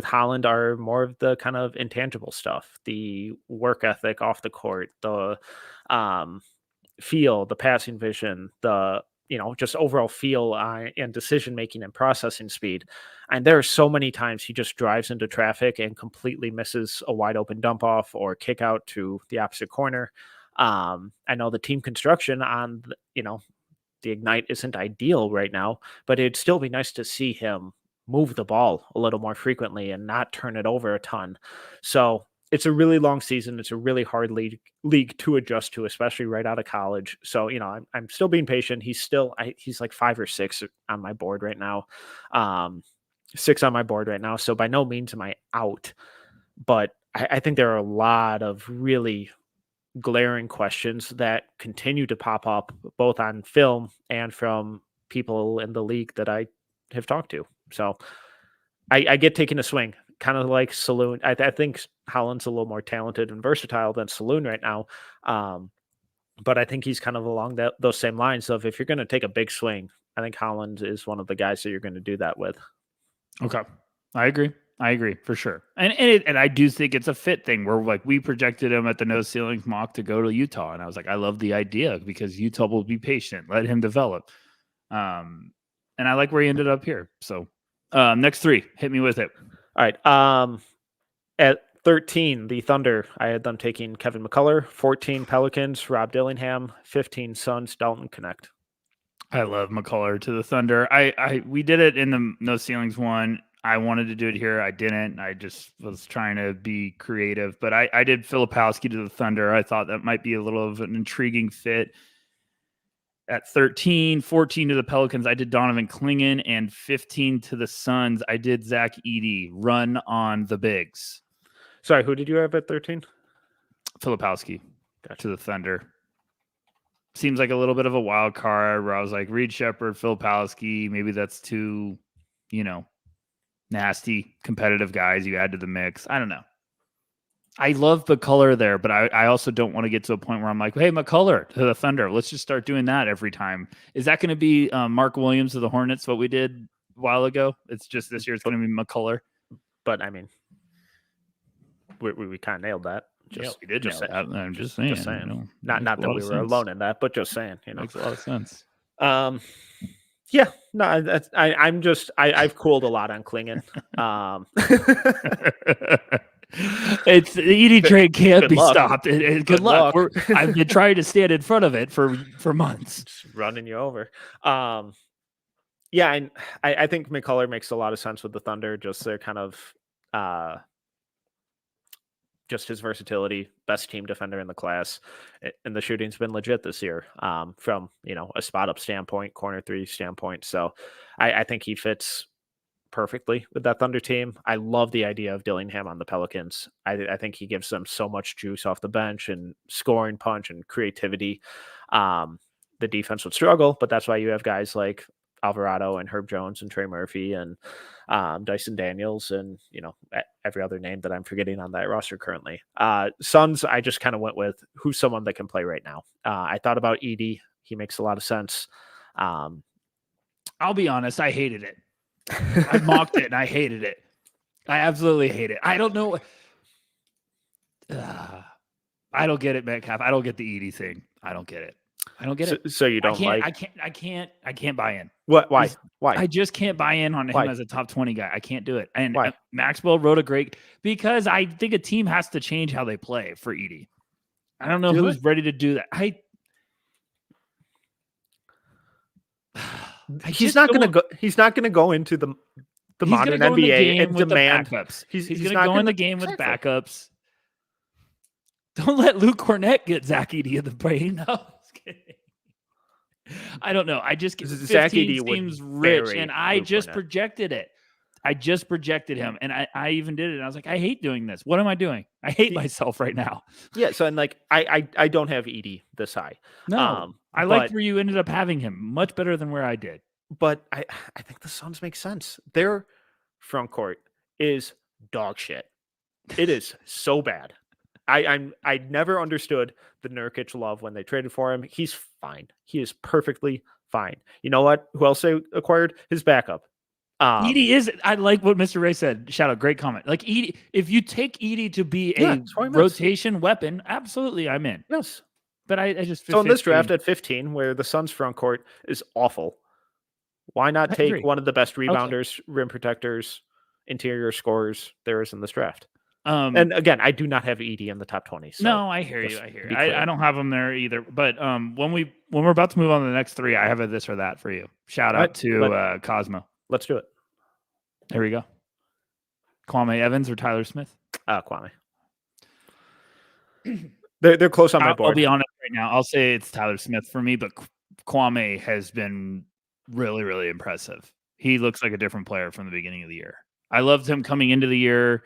Holland, are more of the kind of intangible stuff, the work ethic off the court, the feel, the passing vision, the just overall feel and decision making and processing speed. And there are so many times he just drives into traffic and completely misses a wide open dump off or kick out to the opposite corner. I know the team construction on the Ignite isn't ideal right now, but it'd still be nice to see him move the ball a little more frequently and not turn it over a ton. So it's a really long season. It's a really hard league to adjust to, especially right out of college. So, I'm still being patient. He's like 5 or 6 on my board right now. 6 on my board right now. So by no means am I out, but I think there are a lot of really glaring questions that continue to pop up both on film and from people in the league that I have talked to. So I get taking a swing, kind of like Saloon. I think Holland's a little more talented and versatile than Saloon right now. But I think he's kind of along those same lines of, if you're going to take a big swing, I think Holland is one of the guys that you're going to do that with. Okay. I agree. I agree for sure. And I do think it's a fit thing where like we projected him at the no ceilings mock to go to Utah. And I was like, I love the idea because Utah will be patient, let him develop. And I like where he ended up here. So next 3, hit me with it. All right. At 13, the Thunder, I had them taking Kevin McCullough. 14, Pelicans, Rob Dillingham. 15, Suns, Dalton Connect. I love McCullough to the Thunder. We did it in the no ceilings one. I wanted to do it here. I didn't. I just was trying to be creative, but I did Filipowski to the Thunder. I thought that might be a little of an intriguing fit. At 13, 14 to the Pelicans, I did Donovan Clingan, and 15 to the Suns, I did Zach Edey, run on the bigs. Sorry, who did you have at 13? Filipowski to the Thunder. Seems like a little bit of a wild card where I was like, Reed Sheppard, Filipowski, maybe that's too, nasty, competitive guys you add to the mix. I don't know. I love the color there, but I also don't want to get to a point where I'm like, hey, McCullough to the Thunder. Let's just start doing that every time. Is that going to be Mark Williams to the Hornets, what we did a while ago? It's just this year it's going to be McCullough. But, I mean, we kind of nailed that. We did nail that. I'm just saying. Just saying. Not that we were alone in that, but just saying. Makes a lot of sense. Yeah, no, I've cooled a lot on Clingan. It's the Edey trade can't be luck. stopped. Good luck. I've been trying to stand in front of it for months. Just running you over. Yeah, and I think McCullough makes a lot of sense with the Thunder. Just their kind of just his versatility, best team defender in the class, and the shooting's been legit this year. From a spot up standpoint, corner 3 standpoint. So I think he fits perfectly with that Thunder team. I love the idea of Dillingham on the Pelicans. I think he gives them so much juice off the bench and scoring punch and creativity. The defense would struggle, but that's why you have guys like Alvarado and Herb Jones and Trey Murphy and Dyson Daniels and every other name that I'm forgetting on that roster currently. Suns, I just kind of went with who's someone that can play right now. I thought about Edey. He makes a lot of sense. I'll be honest, I hated it. I mocked it and I hated it. I absolutely hate it. I don't know. I don't get it, Metcalf. I don't get the Edey thing. I don't get it. I don't get it. So you don't I can't buy in. What? Why? I just can't buy in on him as a top 20 guy. I can't do it. And why? Maxwell wrote a great, because I think a team has to change how they play for Edey. I don't know who's ready to do that. He's not going to go into the modern NBA and demand backups. He's going to go in the game with backups. Don't let Luke Cornett get Zach Edey in the brain. No, I don't know. I just get Zach Edey seems rich, and I just projected it. I just projected him, and I even did it. And I was like, I hate doing this. What am I doing? I hate myself right now. Yeah. So I don't have Edey this high. No, I liked where you ended up having him much better than where I did. But I think the Suns make sense. Their front court is dog shit. It is so bad. I never understood the Nurkic love when they traded for him. He's fine. He is perfectly fine. You know what? Who else they acquired? His backup. Edey is. I like what Mr. Ray said. Shout out, great comment. Like Edey, if you take Edey to be a rotation weapon, absolutely, I'm in. Yes, but I just so in this draft at 15, where the Suns front court is awful, why not take one of the best rebounders, rim protectors, interior scorers there is in this draft? And again, I do not have Edey in the top 20. So no, I hear you. I don't have him there either. But when we're about to move on to the next 3, I have a this or that for you. Shout out to Cosmo. Let's do it. There we go. Kwame Evans or Tyler Smith? Kwame. They're close on my board. I'll be honest right now. I'll say it's Tyler Smith for me, but Kwame has been really, really impressive. He looks like a different player from the beginning of the year. I loved him coming into the year.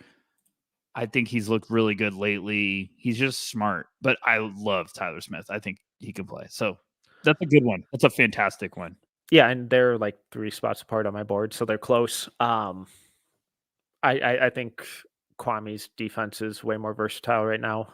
I think he's looked really good lately. He's just smart, but I love Tyler Smith. I think he can play. So that's a good one. That's a fantastic one. Yeah, and they're like 3 spots apart on my board, so they're close. I think Kwame's defense is way more versatile right now.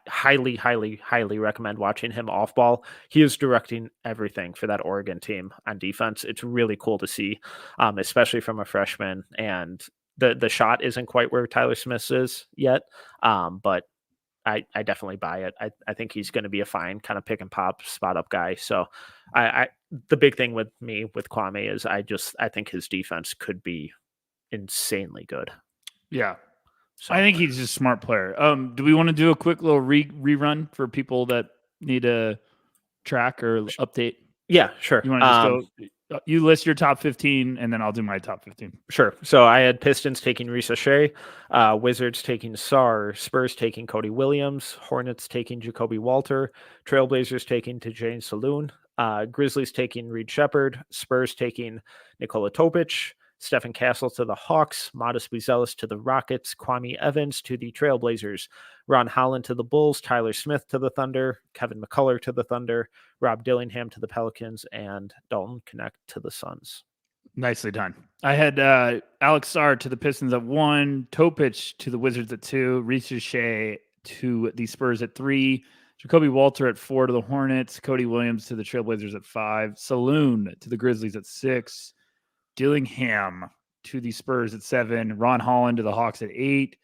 Highly, highly, highly recommend watching him off ball. He is directing everything for that Oregon team on defense. It's really cool to see, especially from a freshman. And the shot isn't quite where Tyler Smith's is yet. But I definitely buy it. I think he's going to be a fine kind of pick and pop spot up guy. So the big thing with me with Kwame is I think his defense could be insanely good. Yeah. So I think he's just a smart player. Do we want to do a quick little rerun for people that need a track or update? Yeah, sure. You want to just go? You list your top 15, and then I'll do my top 15. Sure. So I had Pistons taking Risa Shea, Wizards taking Sarr, Spurs taking Cody Williams, Hornets taking Jacoby Walter, Trailblazers taking Tajane Saloon, Grizzlies taking Reed Sheppard, Spurs taking Nikola Topic, Stephon Castle to the Hawks, Modest Buzelis to the Rockets, Kwame Evans to the Trailblazers, Ron Holland to the Bulls, Tyler Smith to the Thunder, Kevin McCullough to the Thunder, Rob Dillingham to the Pelicans, and Dalton Connect to the Suns. Nicely done. I had Alex Sarr to the Pistons at 1, Topic to the Wizards at 2, Reese Shea to the Spurs at 3, Jacoby Walter at 4 to the Hornets, Cody Williams to the Trailblazers at 5, Saloon to the Grizzlies at 6, Dillingham to the Spurs at 7, Ron Holland to the Hawks at 8,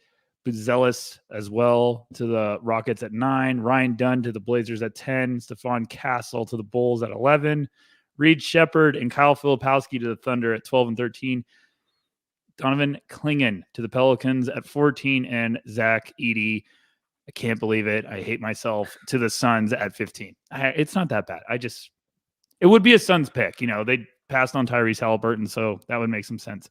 Buzelis as well to the Rockets at 9, Ryan Dunn to the Blazers at 10, Stephon Castle to the Bulls at 11, Reed Sheppard and Kyle Filipowski to the Thunder at 12 and 13, Donovan Clingan to the Pelicans at 14, and Zach Edey, I can't believe it, I hate myself, to the Suns at 15. It's not that bad. It would be a Suns pick. They passed on Tyrese Halliburton, so that would make some sense.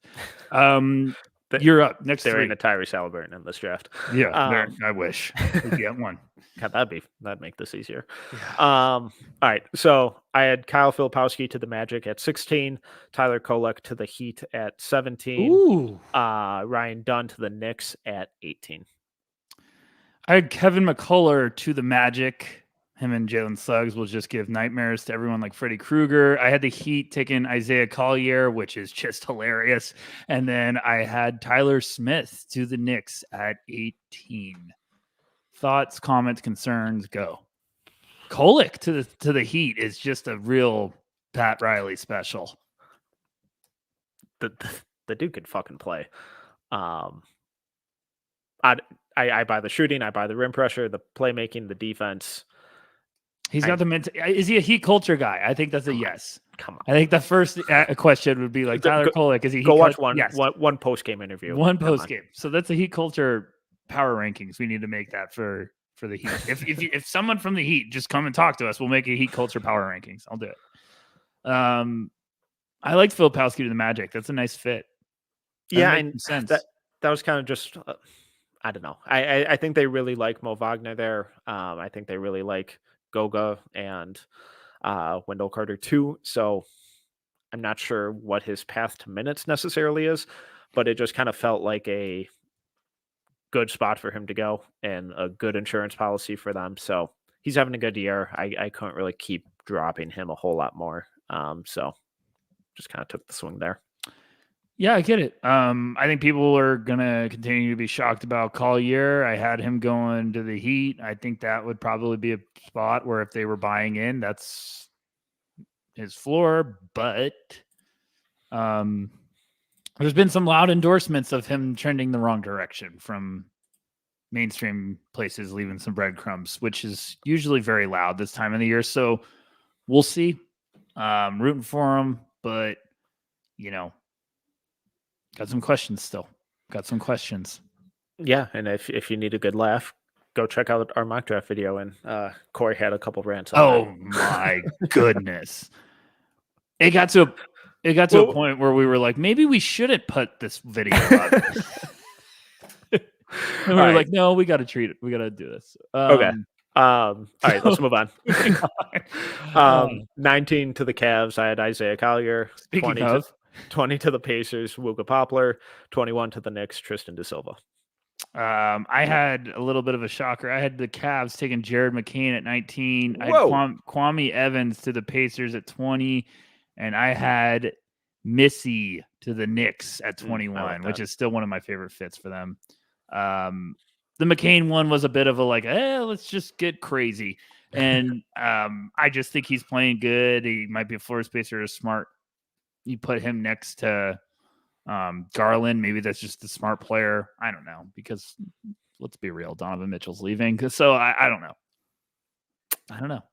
You're up. Next there three. ain't a Tyrese Halliburton in this draft. Yeah, I wish we get one. God, that'd make this easier. Yeah. All right, so I had Kyle Filipowski to the Magic at 16, Tyler Kolek to the Heat at 17, Ooh. Ryan Dunn to the Knicks at 18. I had Kevin McCullough to the Magic. Him and Jalen Suggs will just give nightmares to everyone like Freddie Krueger. I had the Heat taking Isaiah Collier, which is just hilarious. And then I had Tyler Smith to the Knicks at 18. Thoughts, comments, concerns, go. Kolek to the Heat is just a real Pat Riley special. The dude could fucking play. I buy the shooting, I buy the rim pressure, the playmaking, the defense. He's got the mental. Is he a Heat culture guy? I think that's a yes. Come on. I think the first question would be like Tyler Kolek. Is he? Go watch one post game interview. One post game. So that's a Heat culture power rankings. We need to make that for the Heat. if someone from the Heat just come and talk to us, we'll make a Heat culture power rankings. I'll do it. I like Filipowski to the Magic. That's a nice fit. Yeah, and that was kind of just. I don't know. I think they really like Mo Wagner there. I think they really like Goga and Wendell Carter too. So I'm not sure what his path to minutes necessarily is, but it just kind of felt like a good spot for him to go and a good insurance policy for them. So he's having a good year. I couldn't really keep dropping him a whole lot more. So just kind of took the swing there. Yeah, I get it. I think people are going to continue to be shocked about Collier. I had him going to the Heat. I think that would probably be a spot where if they were buying in, that's his floor. But there's been some loud endorsements of him trending the wrong direction from mainstream places, leaving some breadcrumbs, which is usually very loud this time of the year. So we'll see. Rooting for him, but, got some questions still. Got some questions. Yeah, and if you need a good laugh, go check out our mock draft video. And Corey had a couple rants. Oh my goodness! It got to a point where we were like, maybe we shouldn't put this video up. And we were like, no, we got to treat it. We got to do this. Okay. All right, let's move on. 19 to the Cavs. I had Isaiah Collier. Speaking 20 to the Pacers, Wooga Poplar. 21 to the Knicks, Tristan Da Silva. I had a little bit of a shocker. I had the Cavs taking Jared McCain at 19. Whoa. I had Kwame Evans to the Pacers at 20. And I had Missy to the Knicks at 21, which is still one of my favorite fits for them. The McCain one was a bit of a let's just get crazy. And I just think he's playing good. He might be a floor spacer, smart. You put him next to Garland, maybe that's just the smart player. I don't know, because let's be real, Donovan Mitchell's leaving. So I don't know.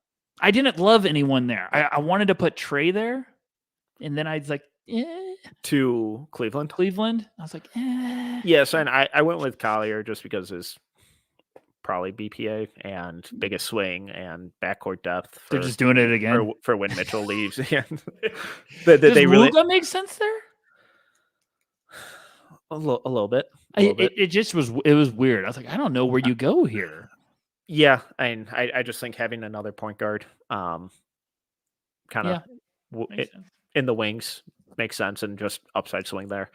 I didn't love anyone there. I wanted to put Trey there, and then I was like, to Cleveland. I was like, Yes, and I went with Collier just because his probably BPA and biggest swing and backcourt depth. They're just doing it again for when Mitchell leaves. Does they really make sense there? A little bit. It just was weird. I was like, I don't know where you go here. Yeah, and I just think having another point guard, kind of in the wings makes sense, and just upside swing there.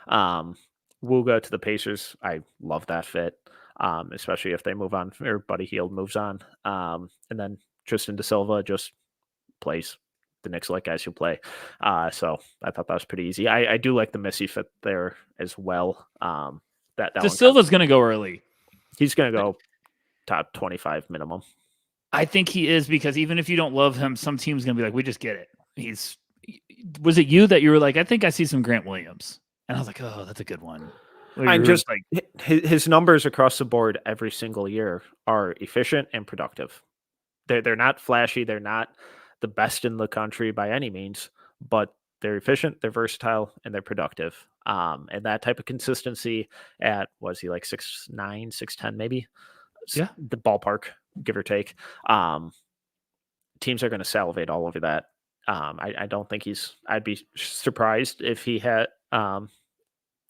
Wooga to the Pacers, I love that fit, especially if they move on or Buddy Hield moves on, and then Tristan Da Silva just plays the Knicks like guys who play. So I thought that was pretty easy. I do like the Missy fit there as well. That Da Silva's going to go early. He's going to go top 25 minimum. I think he is, because even if you don't love him, some team's going to be like, we just get it. Was it you that you were like, I think I see some Grant Williams? And I was like, oh, that's a good one. I'm just like, his numbers across the board every single year are efficient and productive. They're not flashy. They're not the best in the country by any means, but they're efficient, they're versatile, and they're productive. And that type of consistency at, was he like 6'9", 6'10", maybe? Yeah. The ballpark, give or take. Teams are going to salivate all over that. I don't think I'd be surprised if he had,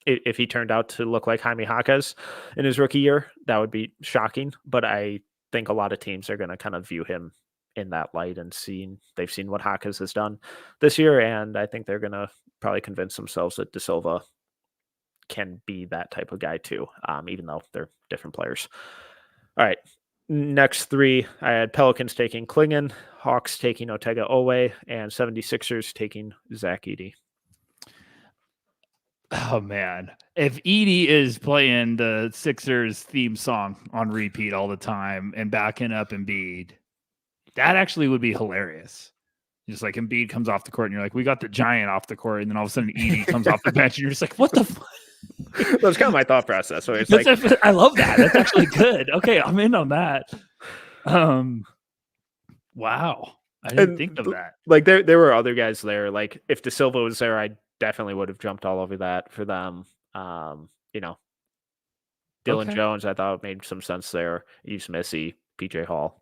if he turned out to look like Jaime Jaquez in his rookie year. That would be shocking, but I think a lot of teams are going to kind of view him in that light, and they've seen what Jaquez has done this year, and I think they're going to probably convince themselves that Da Silva can be that type of guy too, even though they're different players. All right, next three, I had Pelicans taking Klingon, Hawks taking Otega Owe, and 76ers taking Zach Edey. Oh, man. If Edey is playing the Sixers theme song on repeat all the time and backing up Embiid, that actually would be hilarious. Just like Embiid comes off the court and you're like, we got the giant off the court. And then all of a sudden Edey comes off the bench and you're just like, what the fuck? That's kind of my thought process. So it's I love that. That's actually good. Okay, I'm in on that. Wow. I didn't think of that. Like there were other guys there. Like if Da Silva was there, I definitely would have jumped all over that for them. Dylan Jones, I thought made some sense there. Yves Missy, PJ Hall.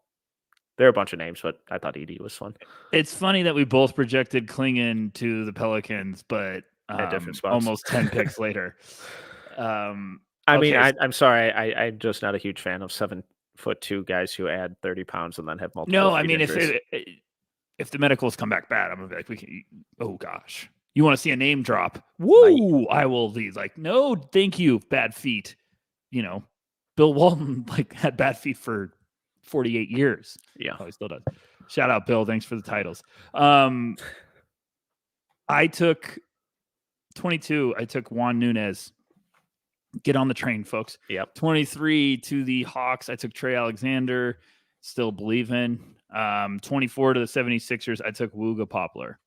There are a bunch of names, but I thought Edey was fun. It's funny that we both projected Klingon to the Pelicans, but at different spots. Almost 10 picks later. I'm sorry. I'm just not a huge fan of 7'2" guys who add 30 pounds and then have multiple. No, I mean, if the medicals come back bad, I'm gonna be like, oh gosh, you want to see a name drop? Woo! I will be like, no, thank you. Bad feet. Bill Walton had bad feet for 48 years. Yeah. Oh, he still does. Shout out, Bill. Thanks for the titles. I took 22. I took Juan Nunez. Get on the train, folks. Yep. 23 to the Hawks. I took Trey Alexander. Still believing. 24 to the 76ers. I took Wooga Poplar.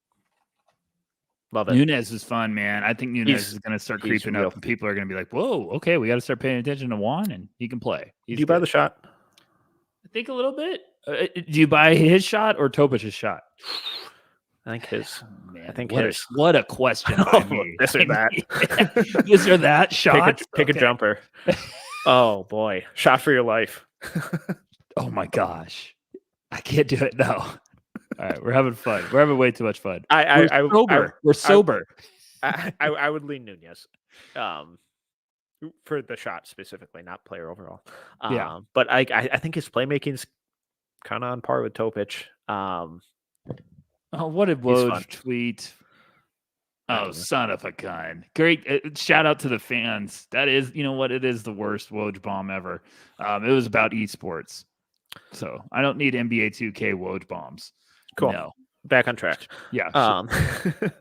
Love it. Nunez is fun, man. I think Nunez is going to start creeping up, and people are going to be like, whoa, okay, we got to start paying attention to Juan, and he can play. Do you buy the shot? I think a little bit. Do you buy his shot or Topic's shot? I think his. Oh, man, I think what a question by me. This or that. This or that shot. Pick a jumper. Oh boy, shot for your life. Oh my gosh, I can't do it now. All right, we're having fun. We're having way too much fun. We're sober. I would lean Nunez. For the shot specifically, not player overall. Yeah. But I think his playmaking's kind of on par with Topic. Oh, what did Woj tweet? Oh, son of a gun. Great. Shout out to the fans. That is, it is the worst Woj bomb ever. It was about esports. So I don't need NBA 2K Woj bombs. Cool. No. Back on track. Yeah.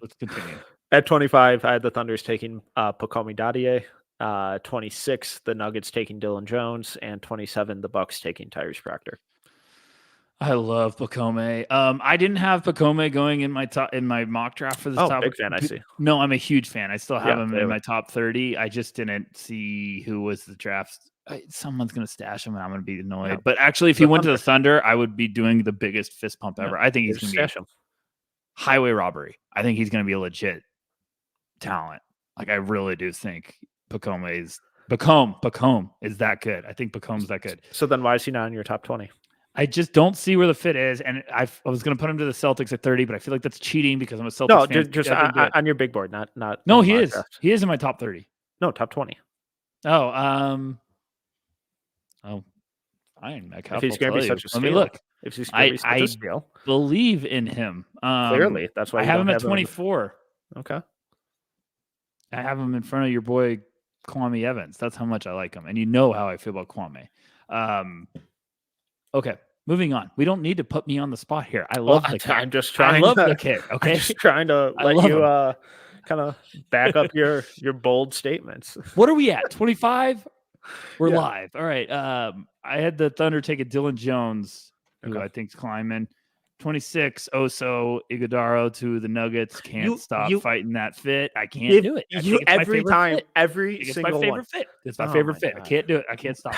Let's continue. At 25, I had the Thunders taking Pacomi Dadier. 26, the Nuggets taking Dylan Jones, and 27, the Bucks taking Tyrese Proctor. I love Pacome. I didn't have Pacome going in my mock draft for this Oh, top. big fan, I see. No, I'm a huge fan. I still have Yeah, him in clearly. my top 30. I just didn't see who was the draft. Someone's gonna stash him, and I'm gonna be annoyed. Yeah. But actually, if he went to the Thunder, I would be doing the biggest fist pump ever. I think he's gonna Stash be him. highway robbery. I think he's gonna be a legit talent. Like I really do think Pacome is that good. I think Pacome's that good. So then why is he not in your top 20? I just don't see where the fit is, and I was going to put him to the Celtics at 30, but I feel like that's cheating because I'm a Celtics No, fan. just on your big board, not. No, he is. Draft. He is in my top 30. No, top 20. Oh, fine. If he's going to be such a steal. Let me look. If he's going to be such a steal, believe in him. Clearly, that's why I have him at 24. Okay. I have him in front of your boy Kwame Evans. That's how much I like him, and you know how I feel about Kwame. Okay, moving on. We don't need to put me on the spot here. I love the kid. I'm just trying. I love the kid. Okay, I'm just trying to let you kind of back up your bold statements. What are we at? 25. We're live. All right. I had the Thunder take a Dylan Jones, who I think's climbing. 26. Oso Iguodaro to the Nuggets. Can't stop fighting that fit. I can't do it. Every time, every single one. It's my favorite fit. It's my favorite fit. God. I can't do it. I can't stop.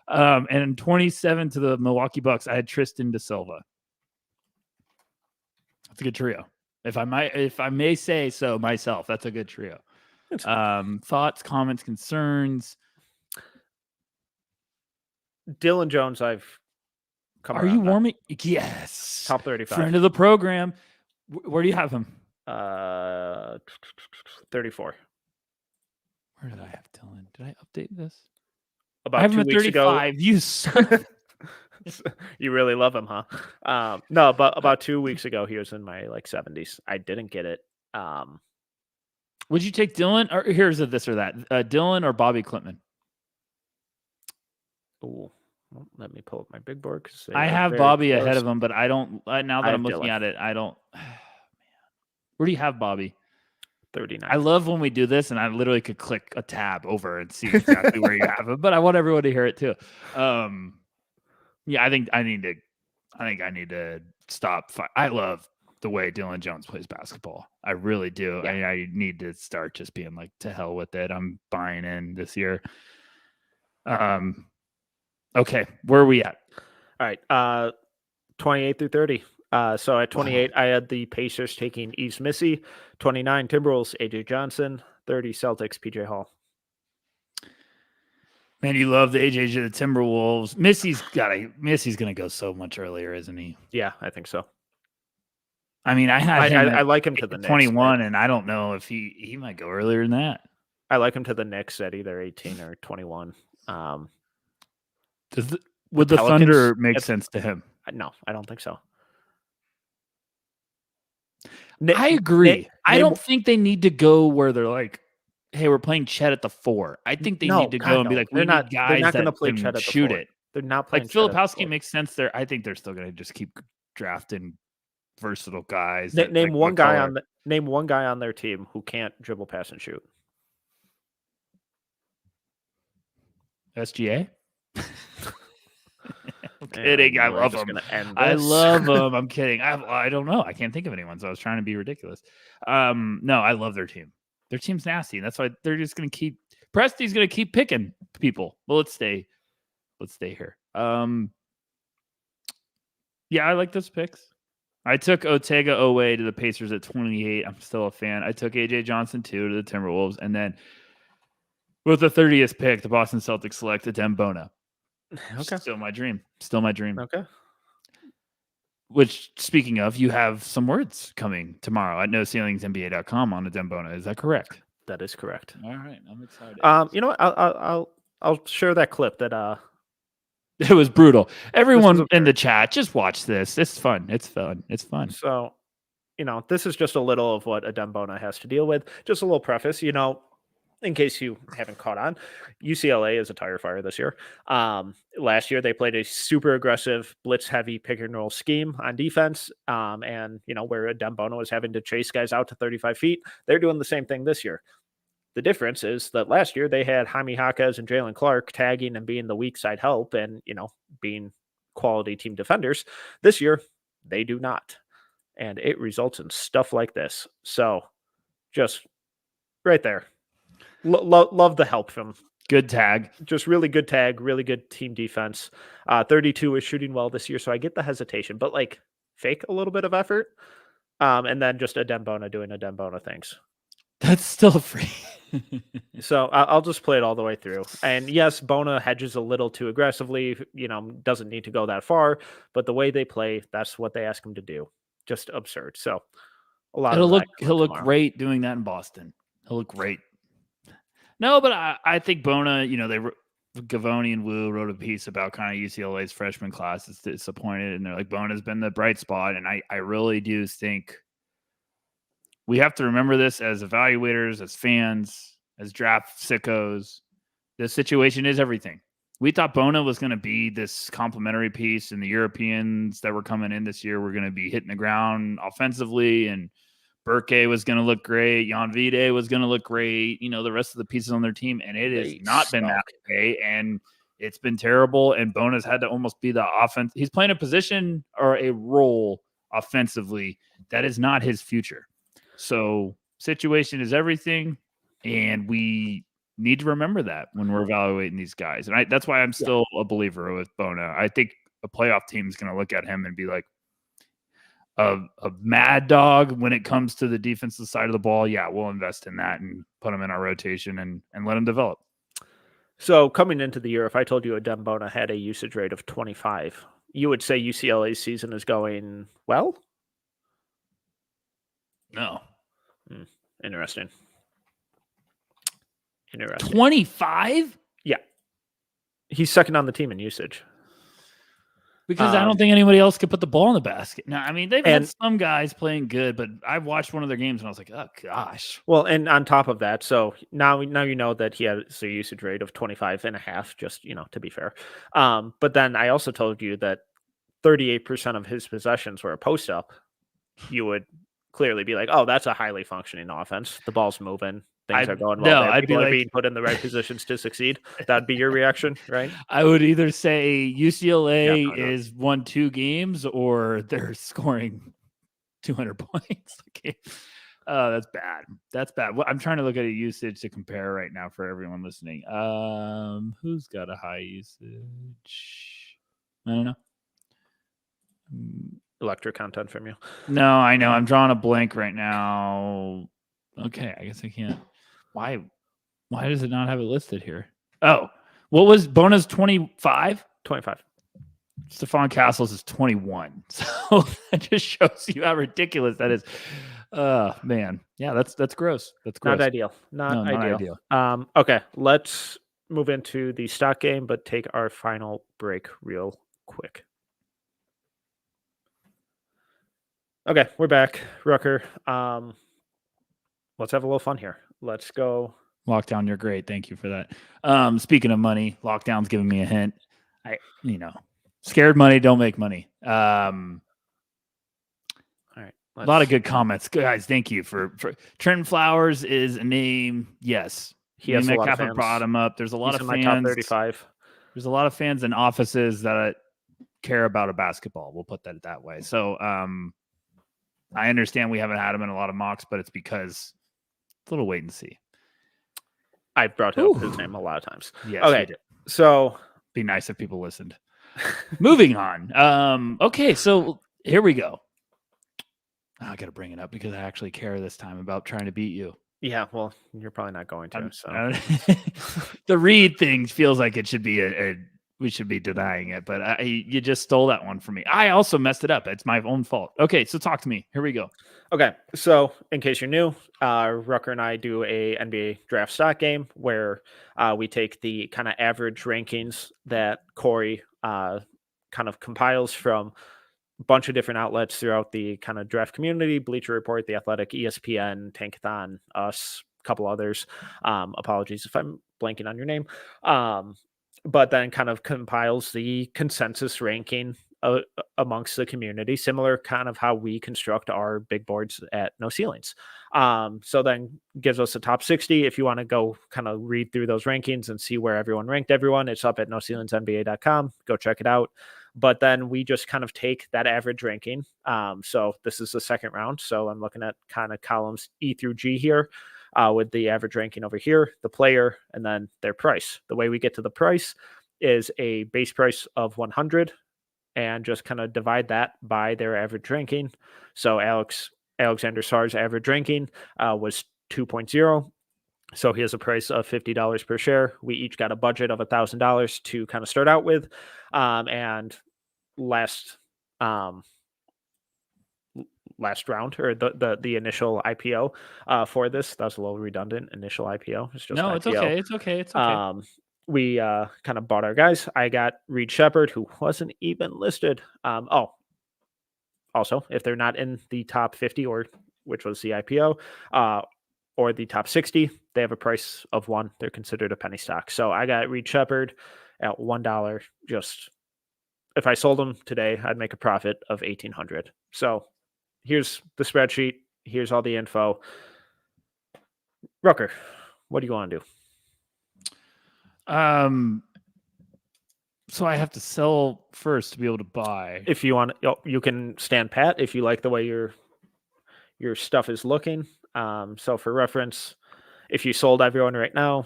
And 27 to the Milwaukee Bucks, I had Tristan da Silva. That's a good trio. If I may say so myself, that's a good trio. Thoughts, comments, concerns. Dylan Jones, I've come. Are you warming? Yes. Top 35. Friend of the program. Where do you have him? 34. Where did I have Dylan? Did I update this? About 2 weeks ago. You son. You really love him, huh? No, but about 2 weeks ago, he was in my 70s. I didn't get it. Would you take Dylan, or here's a this or that? Dylan or Bobby Klintman? Oh, well, let me pull up my big board because I have Bobby ahead of him, but I don't. Now that I'm looking at it, I don't. Where do you have Bobby? 39. I love when we do this, and I literally could click a tab over and see exactly where you have it. But I want everyone to hear it too. Yeah, I think I need to stop. I love the way Dylan Jones plays basketball. I really do. Yeah. I need to start just being like, to hell with it. I'm buying in this year. Okay, where are we at? All right, 28 through 30. So at 28, I had the Pacers taking Yves Missy. 29, Timberwolves, AJ Johnson. 30, Celtics, PJ Hall. Man, you love the AJ to the Timberwolves. Missy's gonna go so much earlier, isn't he? Yeah, I think so. I mean, I like him to the 21, Knicks, and I don't know if he might go earlier than that. I like him to the Knicks at either 18 or 21. Would the Thunder make sense to him? No, I don't think so. I agree. I don't think they need to go where they're like, hey, we're playing Chet at the 4. I think they need to go and be like, we need guys that can shoot it. They're not playing like Filipowski makes sense there. I think they're still going to just keep drafting versatile guys. Name one guy on their team who can't dribble, pass, and shoot. SGA. I'm kidding. I love him. I love him. I'm kidding. I don't know. I can't think of anyone, so I was trying to be ridiculous. No, I love their team. Their team's nasty, and that's why they're just going to keep. Presti's going to keep picking people. Well, let's stay here. Yeah, I like those picks. I took Otega Owe to the Pacers at 28. I'm still a fan. I took AJ Johnson too to the Timberwolves, and then with the 30th pick, the Boston Celtics select Adem Bona. Okay. Still my dream. Okay. Which, speaking of, you have some words coming tomorrow at NoCeilingsNBA.com on Adem Bona. Is that correct? That is correct. All right, I'm excited. You know what? I'll share that clip that. It was brutal. Everyone in the chat, just watch this. It's fun. It's fun. So, this is just a little of what Adem Bona has to deal with. Just a little preface, in case you haven't caught on, UCLA is a tire fire this year. Last year, they played a super aggressive, blitz-heavy pick-and-roll scheme on defense, and, where Adem Bona was having to chase guys out to 35 feet. They're doing the same thing this year. The difference is that last year, they had Jaime Jaquez and Jalen Clark tagging and being the weak side help and, being quality team defenders. This year, they do not. And it results in stuff like this. So just right there. Love the help from. Good tag. Just really good tag, really good team defense. 32 is shooting well this year, so I get the hesitation, but like fake a little bit of effort. And then just Adem Bona doing Adem Bona things. That's still free. So I'll just play it all the way through. And yes, Bona hedges a little too aggressively, doesn't need to go that far, but the way they play, that's what they ask him to do. Just absurd. So a lot he'll of look great doing that in Boston. He'll look great. No, but I think Bona, Gavoni and Wu wrote a piece about kind of UCLA's freshman class is disappointed, and they're like, Bona's been the bright spot, and I really do think we have to remember this as evaluators, as fans, as draft sickos. This situation is everything. We thought Bona was going to be this complementary piece, and the Europeans that were coming in this year were going to be hitting the ground offensively, and Burke was going to look great. Jan Vide was going to look great. The rest of the pieces on their team, and it has not been that way, and it's been terrible, and Bona's had to almost be the offense. He's playing a position or a role offensively that is not his future. So situation is everything, and we need to remember that when we're evaluating these guys. And that's why I'm still a believer with Bona. I think a playoff team is going to look at him and be like, a mad dog when it comes to the defensive side of the ball. Yeah, we'll invest in that and put him in our rotation and let him develop. So coming into the year, if I told you Adem Bona had a usage rate of 25, you would say UCLA's season is going well? No. Interesting. 25? Yeah. He's second on the team in usage. Because I don't think anybody else could put the ball in the basket. No, I mean, they've had some guys playing good, but I watched one of their games and I was like, oh, gosh. Well, and on top of that, so now you know that he has a usage rate of 25.5, just, to be fair. But then I also told you that 38% of his possessions were a post-up. You would clearly be like, oh, that's a highly functioning offense. The ball's moving. Things are going well. No, People are being put in the right positions to succeed. That'd be your reaction, right? I would either say UCLA is won 2 games or they're scoring 200 points. Okay. That's bad. That's bad. I'm trying to look at a usage to compare right now for everyone listening. Who's got a high usage? I don't know. Electric content from you. No, I know. I'm drawing a blank right now. Okay, I guess I can't. Why does it not have it listed here? Oh, what was Bona's 25? 25. Stephon Castle's is 21. So that just shows you how ridiculous that is. Man. Yeah, that's gross. That's gross. Not ideal. Not ideal. Okay, let's move into the stock game, but take our final break real quick. Okay, we're back. Rucker. Let's have a little fun here. Let's go. Lockdown, you're great. Thank you for that. Speaking of money, Lockdown's giving me a hint. Scared money don't make money. All right. A lot of good comments. Guys, thank you for Trenton Flowers is a name. Yes. He has a lot of fans. Brought him up. There's a lot of fans. In my top 35. There's a lot of fans in offices that care about a basketball. We'll put that way. So I understand we haven't had him in a lot of mocks, but it's because it's a little wait and see. I brought up his name a lot of times. Yes, okay. So be nice if people listened. Moving on. Okay, so here we go. I got to bring it up because I actually care this time about trying to beat you. Yeah, well, you're probably not going to. The Reed thing feels like it should be we should be denying it, but you just stole that one from me. I also messed it up. It's my own fault. Okay, so talk to me. Here we go. Okay, so in case you're new, Rucker and I do a NBA draft stock game where we take the kind of average rankings that Corey kind of compiles from a bunch of different outlets throughout the kind of draft community, Bleacher Report, The Athletic, ESPN, Tankathon, us, a couple others. Apologies if I'm blanking on your name. But then kind of compiles the consensus ranking amongst the community, similar kind of how we construct our big boards at No Ceilings. So then gives us the top 60. If you want to go kind of read through those rankings and see where everyone ranked everyone, it's up at NoCeilingsNBA.com. Go check it out. but then we just kind of take that average ranking. So this is the second round. So I'm looking at kind of columns E through G here, with the average ranking over here, the player, and then their price. The way we get to the price is a base price of 100 and just kind of divide that by their average ranking. So Alexander Sarr's average ranking was 2.0. So he has a price of $50 per share. We each got a budget of $1,000 to kind of start out with. And last round, or the initial IPO for this, that was a little redundant. Initial IPO. It's just No, IPO. it's okay. It's okay. It's okay. We kind of bought our guys. I got Reed Sheppard, who wasn't even listed. Also, if they're not in the top 50, or which was the IPO, or the top 60, they have a price of $1. They're considered a penny stock. So I got Reed Sheppard at $1. Just if I sold them today, I'd make a profit of $1,800. So here's the spreadsheet. Here's all the info. Rucker, what do you want to do? So I have to sell first to be able to buy. If you want, you can stand pat if you like the way your stuff is looking. So for reference, if you sold everyone right now,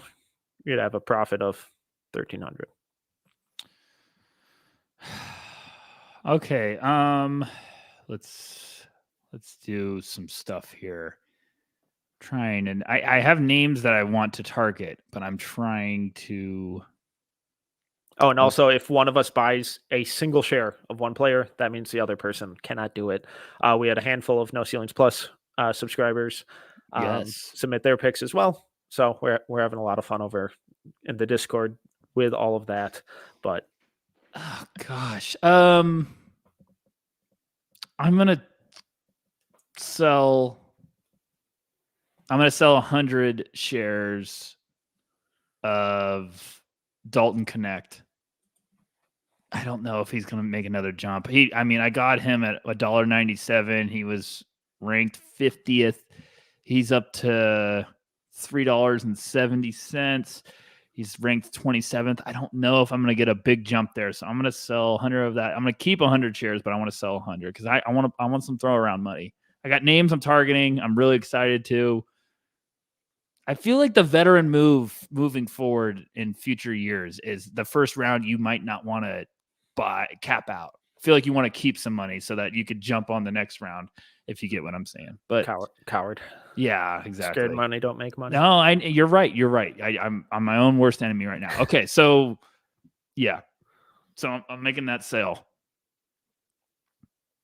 you'd have a profit of $1,300. Okay. Let's do some stuff here. Trying, and I have names that I want to target, but I'm trying to. Oh, and also, if one of us buys a single share of one player, that means the other person cannot do it. We had a handful of No Ceilings Plus subscribers submit their picks as well. So we're having a lot of fun over in the Discord with all of that. But oh gosh, I'm gonna sell 100 shares of Dalton Connect. I don't know if he's going to make another jump. I got him at $1.97. He was ranked 50th. He's up to $3.70. He's ranked 27th. I don't know if I'm going to get a big jump there. So I'm going to sell 100 of that. I'm going to keep 100 shares, but I want to sell 100 because I want some throw around money. I got names I'm targeting. I'm really excited to. I feel like the veteran moving forward in future years is the first round you might not want to cap out. I feel like you want to keep some money so that you could jump on the next round if you get what I'm saying. But coward. Yeah, exactly. Scared money don't make money. No, you're right. You're right. I'm my own worst enemy right now. Okay, so yeah. So I'm making that sale.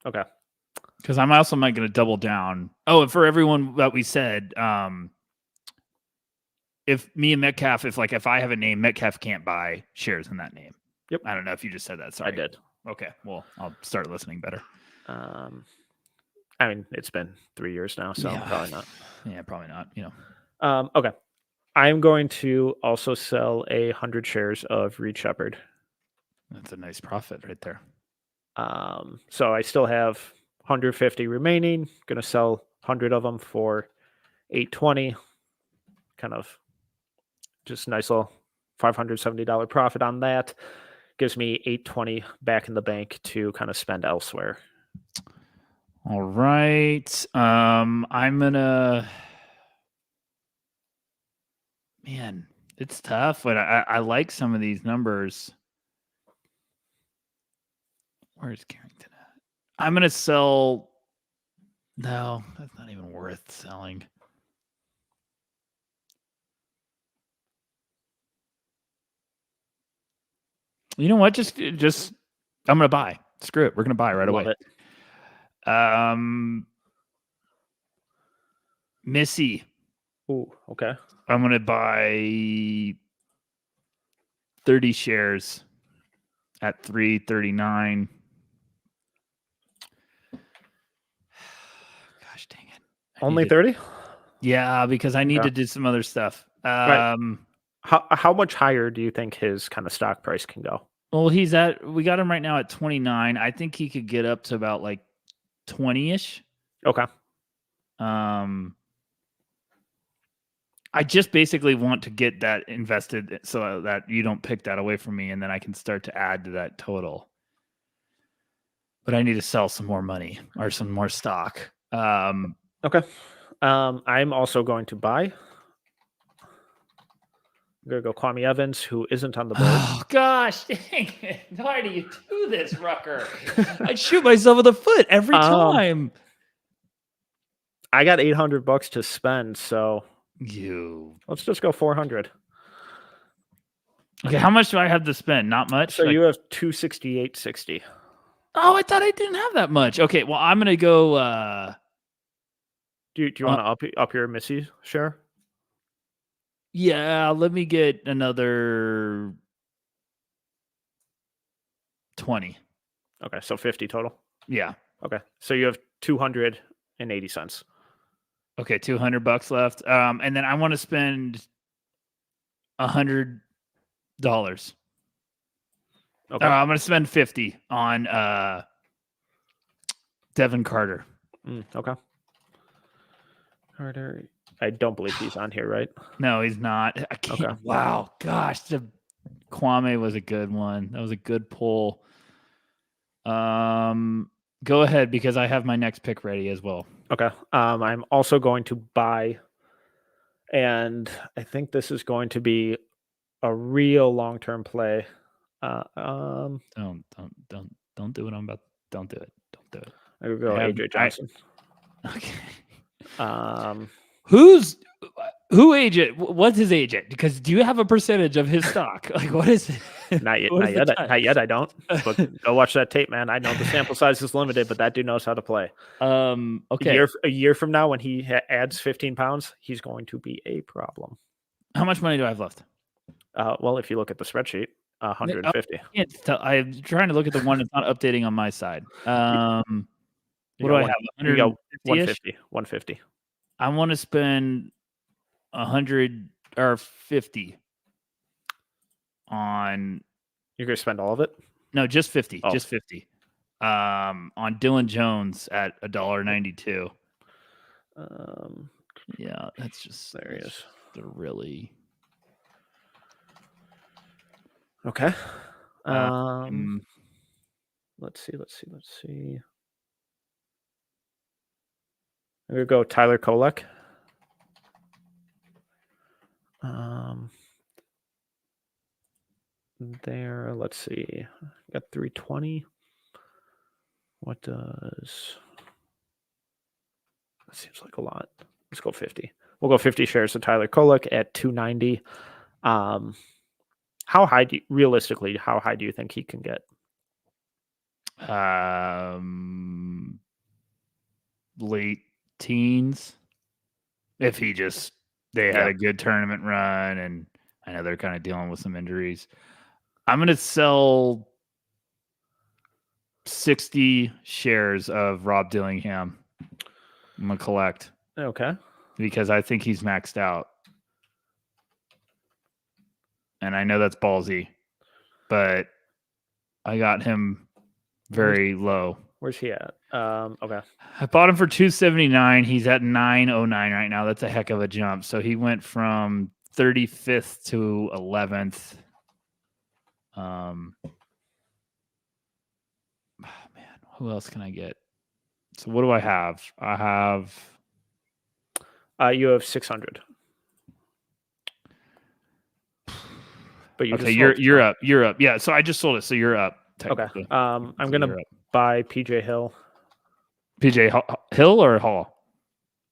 Okay. Because I'm also going to double down. Oh, and for everyone that we said, if me and Metcalf, if I have a name, Metcalf can't buy shares in that name. Yep. I don't know if you just said that. Sorry. I did. Okay. Well, I'll start listening better. I mean, it's been 3 years now, so probably not. Yeah, probably not. Okay. I'm going to also sell 100 shares of Reed Sheppard. That's a nice profit right there. So I still have 150 remaining. Going to sell 100 of them for $820. Kind of just nice little $570 profit on that. Gives me $820 back in the bank to kind of spend elsewhere. All right. I'm gonna. Man, it's tough, but I like some of these numbers. Where's Carrington at? I'm gonna sell. No, that's not even worth selling. You know what? Just I'm gonna buy. Screw it. We're gonna buy right Love away. It. Missy. Ooh, okay. I'm gonna buy 30 shares at $3.39. Gosh dang it. Only 30? Yeah, because I need to do some other stuff. Right. How much higher do you think his kind of stock price can go? Well, we got him right now at 29. I think he could get up to about like 20-ish. Okay. I just basically want to get that invested so that you don't pick that away from me, and then I can start to add to that total. but I need to sell some more money or some more stock. Okay. I'm also going to buy. I'm going to go Kwame Evans, who isn't on the board. Oh, gosh, dang it. Why do you do this, Rucker? I shoot myself in the foot every time. I got $800 to spend, so let's just go 400. Okay, how much do I have to spend? Not much. So you have 268.60. Oh, I thought I didn't have that much. Okay, well, I'm gonna go. Do you want to up your Missy share? Yeah, let me get another 20. Okay, so 50 total. Yeah. Okay, so you have 280 cents. Okay, $200 left. And then I want to spend $100. Okay, I'm going to spend 50 on Devin Carter. Okay. Carter, I don't believe he's on here, right? No, he's not. I can't. Okay. Wow, gosh, the Kwame was a good one. That was a good pull. Go ahead because I have my next pick ready as well. Okay. I'm also going to buy, and I think this is going to be a real long-term play. Don't do what I'm about. Don't do it. Don't do it. I would go AJ Johnson. Okay. Who agent? What's his agent? Because do you have a percentage of his stock? Like, what is it? Not yet. Not yet. I don't. But go watch that tape, man. I know the sample size is limited, but that dude knows how to play. Okay. A year from now, when he adds 15 pounds, he's going to be a problem. How much money do I have left? Well, if you look at the spreadsheet, 150. I'm trying to look at the one that's not updating on my side. What do I have? 150. 150. I want to spend 100 or 50 on. You're gonna spend all of it? No, just 50. Oh. Just 50. On Dylan Jones at $1.92. Yeah, that's just there he is. They're really okay. Let's see. I'm gonna go Tyler Kolek. There, let's see. Got 320. What does that seems like a lot. Let's go 50. We'll go 50 shares of Tyler Kolek at 290. How high do you, realistically, how high do you think he can get? Late teens. If he just had a good tournament run, and I know they're kind of dealing with some injuries. I'm going to sell 60 shares of Rob Dillingham. I'm going to collect. Okay. Because I think he's maxed out. And I know that's ballsy, but I got him very low. Where's he at? Okay. I bought him for $279. He's at $909 right now. That's a heck of a jump. So he went from 35th to 11th. Man, who else can I get? So what do I have? I have. You have 600. But you you're up. You're up. Yeah. So I just sold it. So you're up. Okay. I'm gonna buy PJ Hill. PJ Hill or Hall?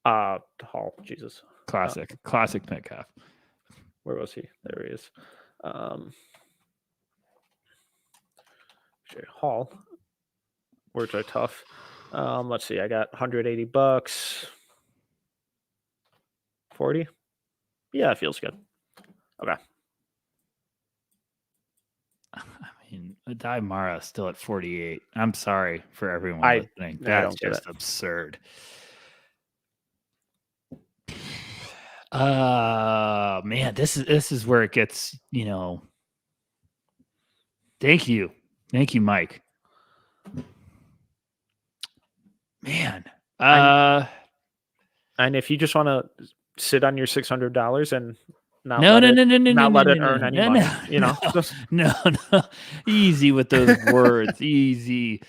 Hall. Jesus. Classic Metcalf. Where was he? There he is. PJ Hall. Words are tough. Let's see. I got $180. 40. Yeah, it feels good. Okay. I mean, Adem Bona is still at 48. I'm sorry for everyone listening. That's just absurd. Man, this is where it gets, Thank you, Mike. Man, and if you just want to sit on your $600 and not let it earn any money, no, easy with those words, easy.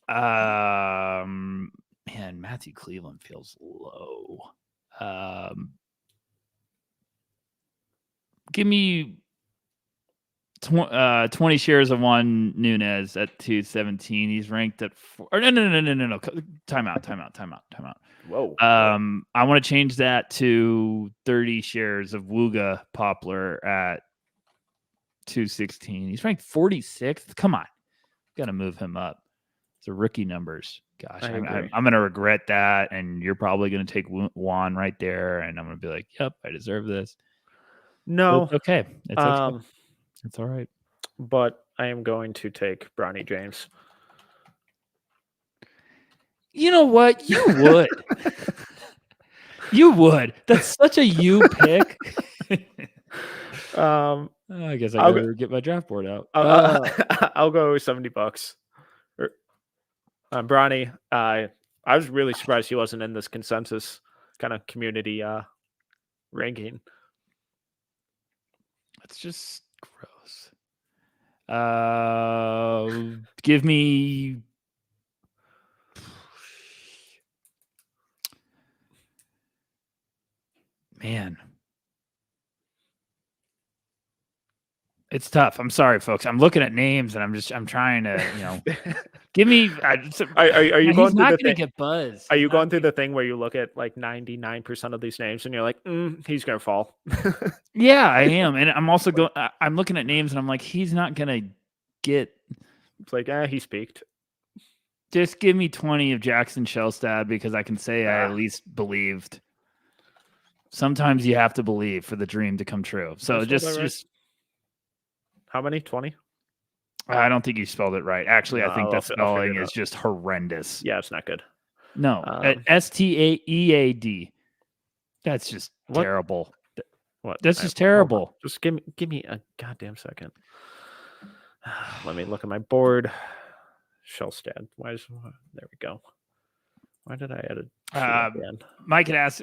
Man, Matthew Cleveland feels low. Give me 20 shares of Juan Nunez at 217. He's ranked at 4. Or no. Timeout. Whoa. I want to change that to 30 shares of Wooga Poplar at 216. He's ranked 46th. Come on. Got to move him up. It's the rookie numbers. Gosh, I'm going to regret that. And you're probably going to take Juan right there. And I'm going to be like, yep, I deserve this. No. But it's okay. It's okay. It's all right. But I am going to take Bronny James. You know what? You would. You would. That's such a you pick. I guess I better get my draft board out. I'll go $70. Bronny, I was really surprised he wasn't in this consensus kind of community ranking. That's just gross. Give me man. It's tough. I'm sorry, folks. I'm looking at names and I'm trying to, give me. Are you going through the thing? Get buzzed. Are you going through the thing where you look at like 99% of these names and you're like, he's gonna fall? Yeah, I am, and I'm also going. I'm looking at names and I'm like, he's not gonna get. It's like, he's peaked. Just give me 20 of Jackson Shellstad because I can say I at least believed. Sometimes you have to believe for the dream to come true. So just. How many? 20? I don't think you spelled it right. Actually, I think that spelling is just horrendous. Yeah, it's not good. No, Staead. That's just terrible. What? That's just terrible. Just give me a goddamn second. Let me look at my board. Shellstad. There we go. Why did I add it? Mike had asked,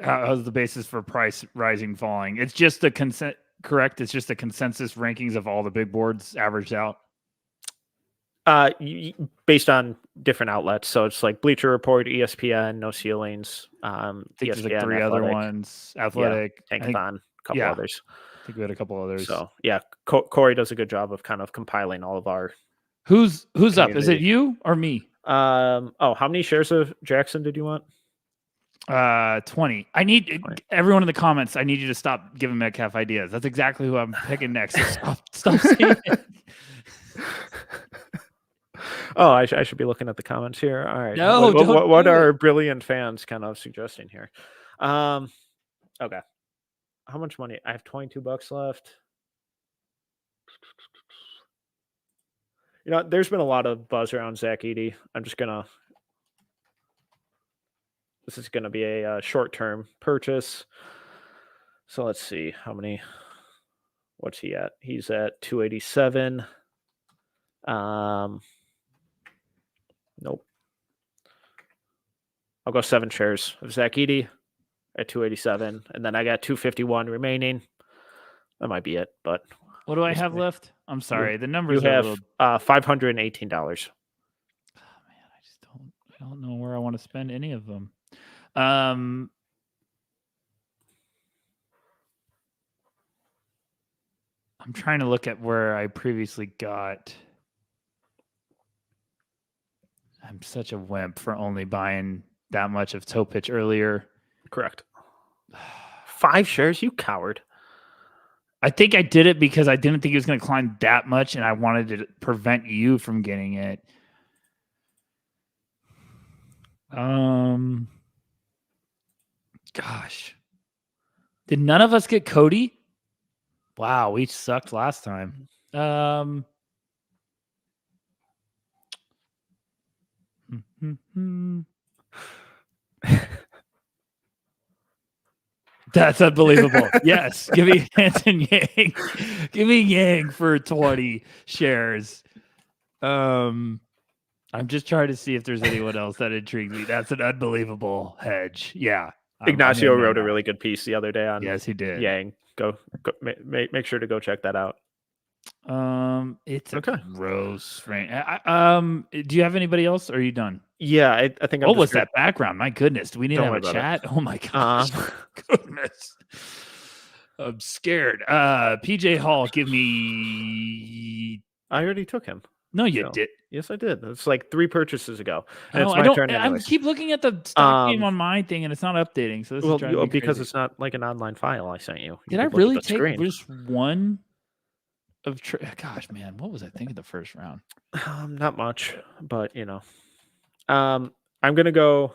how's the basis for price rising, falling? It's just the consent. Correct. It's just the consensus rankings of all the big boards averaged out. Based on different outlets, so it's like Bleacher Report, ESPN, No Ceilings. I think ESPN, there's like 3 other ones. Athletic, Tankathon, a couple others. I think we had a couple others. So yeah, Corey does a good job of kind of compiling all of our. Who's up? Is it you or me? How many shares of Jackson did you want? 20. I need everyone in the comments. I need you to stop giving Metcalf ideas. That's exactly who I'm picking next. So stop saying it. Oh, I should be looking at the comments here. All right. No, what are brilliant fans kind of suggesting here? Okay. How much money? I have $22 left. There's been a lot of buzz around Zach Edey. This is going to be a short-term purchase. So let's see how many. What's he at? He's at 287. Nope. I'll go 7 shares of Zach Edey at 287, and then I got 251 remaining. That might be it, but what do I have left? I'm sorry, the numbers you have $518. Oh man, I don't know where I want to spend any of them. I'm trying to look at where I previously got. I'm such a wimp for only buying that much of toe pitch earlier. Correct. 5 shares, you coward. I think I did it because I didn't think it was going to climb that much, and I wanted to prevent you from getting it. Gosh. Did none of us get Cody? Wow, we sucked last time. That's unbelievable. Yes. Give me Hanson Yang. Give me Yang for 20 shares. I'm just trying to see if there's anyone else that intrigues me. That's an unbelievable hedge. Yeah. Ignacio wrote a really good piece the other day on Yes, he did. Yang. Go make sure to go check that out. It's a Okay. gross range. Do you have anybody else? Or are you done? Yeah, I think. What was that background? My goodness, do we need Don't to have worry a about chat? Oh my gosh, goodness, I'm scared. PJ Hall, give me. I already took him. No, you So, did. Yes, I did. It's like 3 purchases ago, and it's Oh, my I don't. turn I anyways. keep looking at the stock game on my thing, and it's not updating. So this is driving me because crazy. it's not like an online file I sent you. Did I could look at really the take screen. just one of? Gosh, man, what was I thinking the first round? Not much, but I'm gonna go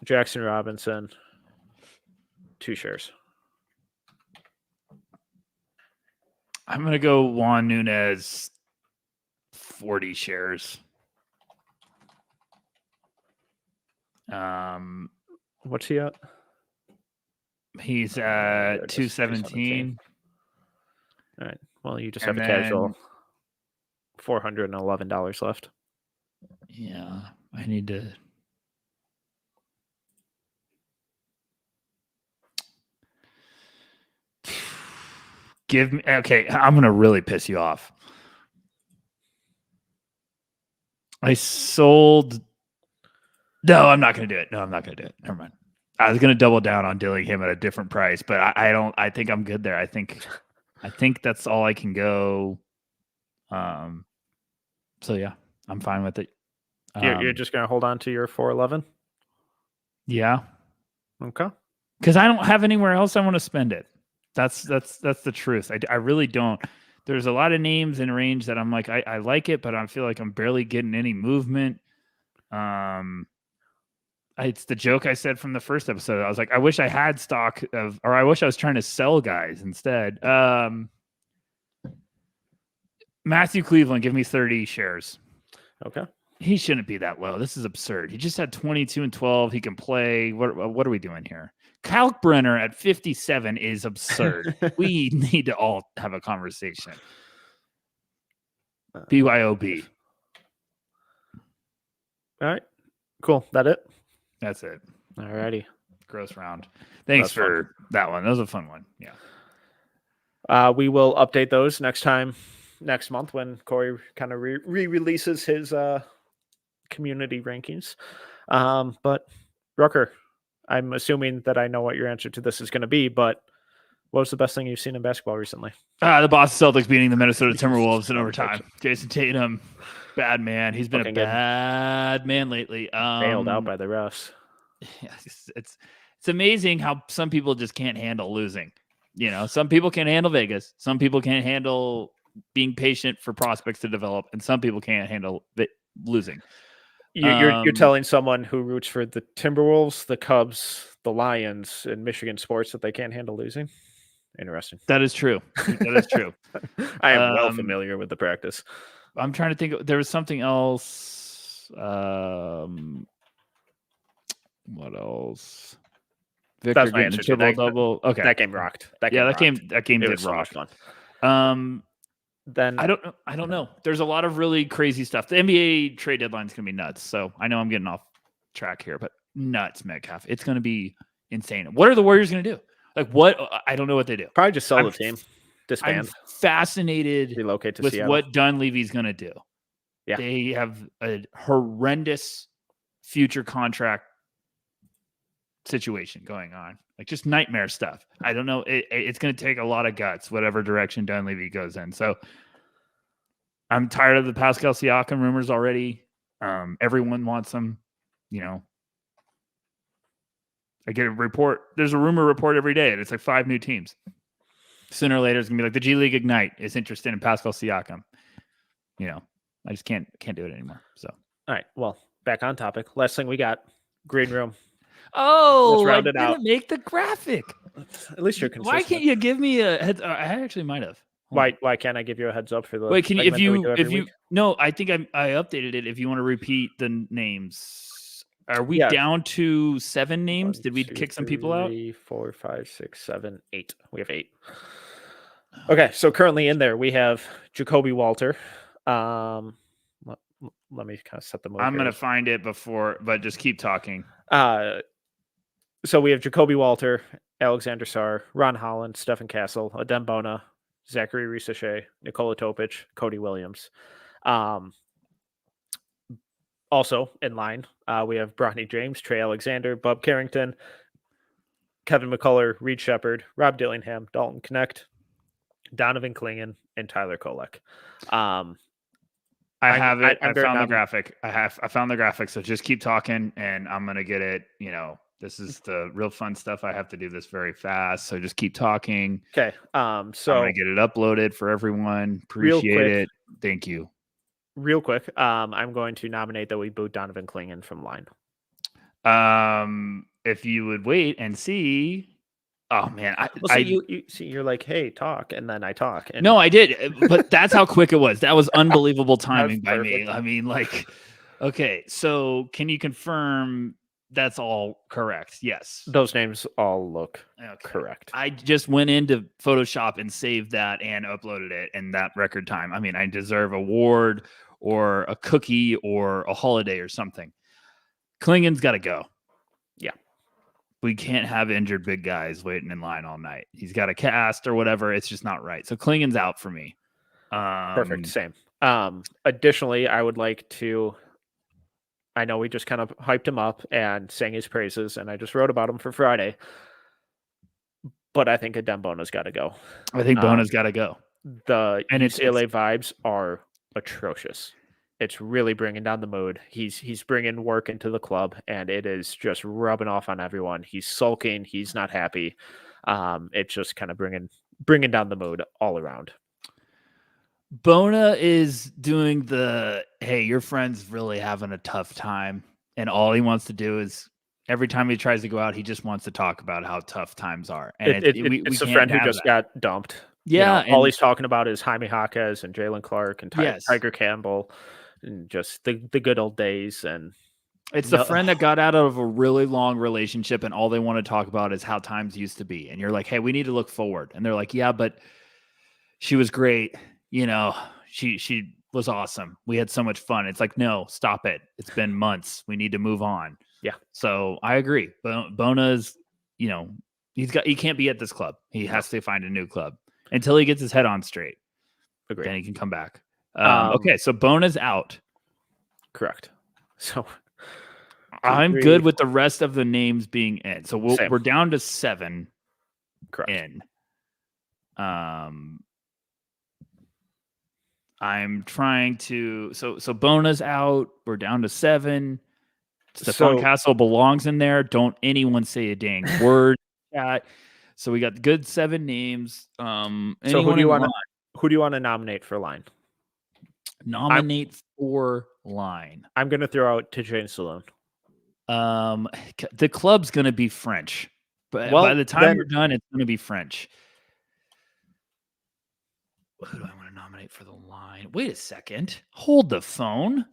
Jackson Robinson, 2 shares. I'm gonna go Juan Nunez, 40 shares. What's he at? He's at 217. All right. Well, you just have a casual $411 left. Yeah, I need to. Give me. Okay, I'm gonna really piss you off. I sold. No, I'm not gonna do it. No, I'm not gonna do it. Never mind. I was gonna double down on dealing him at a different price, but I don't. I think I'm good there. I think that's all I can go. So yeah, I'm fine with it. You're just gonna hold on to your 411? Yeah. Okay. Because I don't have anywhere else I want to spend it. That's the truth. I really don't. There's a lot of names in range that I'm like, I like it, but I feel like I'm barely getting any movement. It's the joke I said from the first episode. I was like, I wish I had stock of, or I wish I was trying to sell guys instead. Matthew Cleveland, give me 30 shares. Okay. He shouldn't be that low. This is absurd. He just had 22 and 12. He can play. What are we doing here? Kalkbrenner at 57 is absurd. We need to all have a conversation. BYOB. All right. Cool. That it? That's it. All righty. Gross round. Thanks for that one. That was a fun one. Yeah. We will update those next month when Corey kind of re-releases his community rankings. But Rucker, I'm assuming that I know what your answer to this is going to be, but what was the best thing you've seen in basketball recently? The Boston Celtics beating the Minnesota Timberwolves in overtime. Jason Tatum, bad man. He's been a bad man lately. Bailed out by the refs. Yeah, it's amazing how some people just can't handle losing. You know, some people can handle Vegas. Some people can't handle being patient for prospects to develop, and some people can't handle losing. You're telling someone who roots for the Timberwolves, the Cubs, the Lions, and Michigan sports that they can't handle losing? Interesting. That is true. That is true. I am well familiar with the practice. I'm trying to think. There was something else. What else? Victor getting a triple-double. Okay. That game rocked. That game did rock. So much fun. Then I don't know. There's a lot of really crazy stuff. The NBA trade deadline is going to be nuts. So I know I'm getting off track here, but nuts, Metcalf. It's going to be insane. What are the Warriors going to do? Like what? I don't know what they do. Probably just sell the team. Disband. I'm fascinated relocate to with Seattle. what Dunleavy's going to do. Yeah. They have a horrendous future contract situation going on. Like just nightmare stuff. I don't know. It's going to take a lot of guts, whatever direction Dunleavy goes in. So I'm tired of the Pascal Siakam rumors already. Everyone wants them. You know, I get a report. There's a rumor report every day, and it's like 5 new teams. Sooner or later, it's gonna be like the G League Ignite is interested in Pascal Siakam. You know, I just can't do it anymore. So, all right. Well, back on topic. Last thing we got, green room. Oh, I didn't make the graphic. At least you're consistent. Why can't you give me a heads? I actually might have. Why can't I give you a heads up for the? Wait, can you? If you no, I think I updated it. If you want to repeat the names, are we down to 7 names? 1, Did we 2, kick some people out? 3, 4, 5, 6, 7, 8. We have 8. Okay, so currently in there we have Jacoby Walter. Let me kind of set the mood. I'm going to find it before, but just keep talking. So we have Jacoby Walter, Alexander Sarr, Ron Holland, Stephon Castle, Adem Bona, Zachary Risachet, Nikola Topic, Cody Williams. Also in line, we have Bronny James, Trey Alexander, Bub Carrington, Kevin McCullough, Reed Sheppard, Rob Dillingham, Dalton Knecht, Donovan Clingan, and Tyler Kolek. I have it. I found the graphic. I found the graphic. So just keep talking, and I'm gonna get it. This is the real fun stuff. I have to do this very fast, so just keep talking. Okay. So I'm gonna get it uploaded for everyone. Appreciate it. Thank you. Real quick, I'm going to nominate that we boot Donovan Clingan from line. If you would wait and see. Oh man, you're like, hey, talk, and then I talk. And no, I did, but that's how quick it was. That was unbelievable timing by me. I mean, okay, so can you confirm that's all correct? Yes, those names all look correct. I just went into Photoshop and saved that and uploaded it in that record time. I mean, I deserve an award or a cookie or a holiday or something. Klingan's got to go. Yeah. We can't have injured big guys waiting in line all night. He's got a cast or whatever. It's just not right. So Klingan's out for me. Perfect. Same. Additionally, I would like to, I know we just kind of hyped him up and sang his praises, and I just wrote about him for Friday, but I think Adem Bona's got to go. I think Bona's got to go. The UCLA vibes are atrocious. It's really bringing down the mood. He's bringing work into the club, and it is just rubbing off on everyone. He's sulking. He's not happy. It's just kind of bringing down the mood all around. Bona is doing hey, your friend's really having a tough time, and all he wants to do is every time he tries to go out, he just wants to talk about how tough times are. And it's a friend who just got dumped. Yeah, all he's talking about is Jaime Jaquez and Jalen Clark and Tiger Campbell. And just the good old days. And it's the friend that got out of a really long relationship and all they want to talk about is how times used to be. And you're like, hey, we need to look forward. And they're like, yeah, but she was great. She was awesome. We had so much fun. It's like, no, stop it. It's been months. We need to move on. Yeah. So I agree. Bona's, he can't be at this club. He has to find a new club until he gets his head on straight. Agreed. Then he can come back. Okay, so Bona's out. Correct. So I'm good with the rest of the names being in. So we're down to 7. Correct. In. I'm trying to. So Bona's out. We're down to 7. Stephon Castle belongs in there. Don't anyone say a dang word. So we got good 7 names. So who do you want to nominate for line? Nominate for line. I'm going to throw out Tijane Saloon. The club's going to be French, but by the time we're done, it's going to be French. Who do I want to nominate for the line? Wait a second. Hold the phone.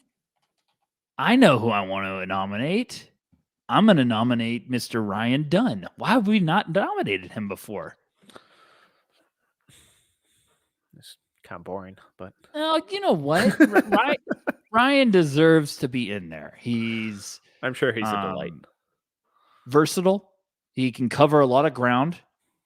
I know who I want to nominate. I'm going to nominate Mr. Ryan Dunn. Why have we not nominated him before? Kind of boring, but you know what? Ryan deserves to be in there. I'm sure he's a delight. Versatile. He can cover a lot of ground.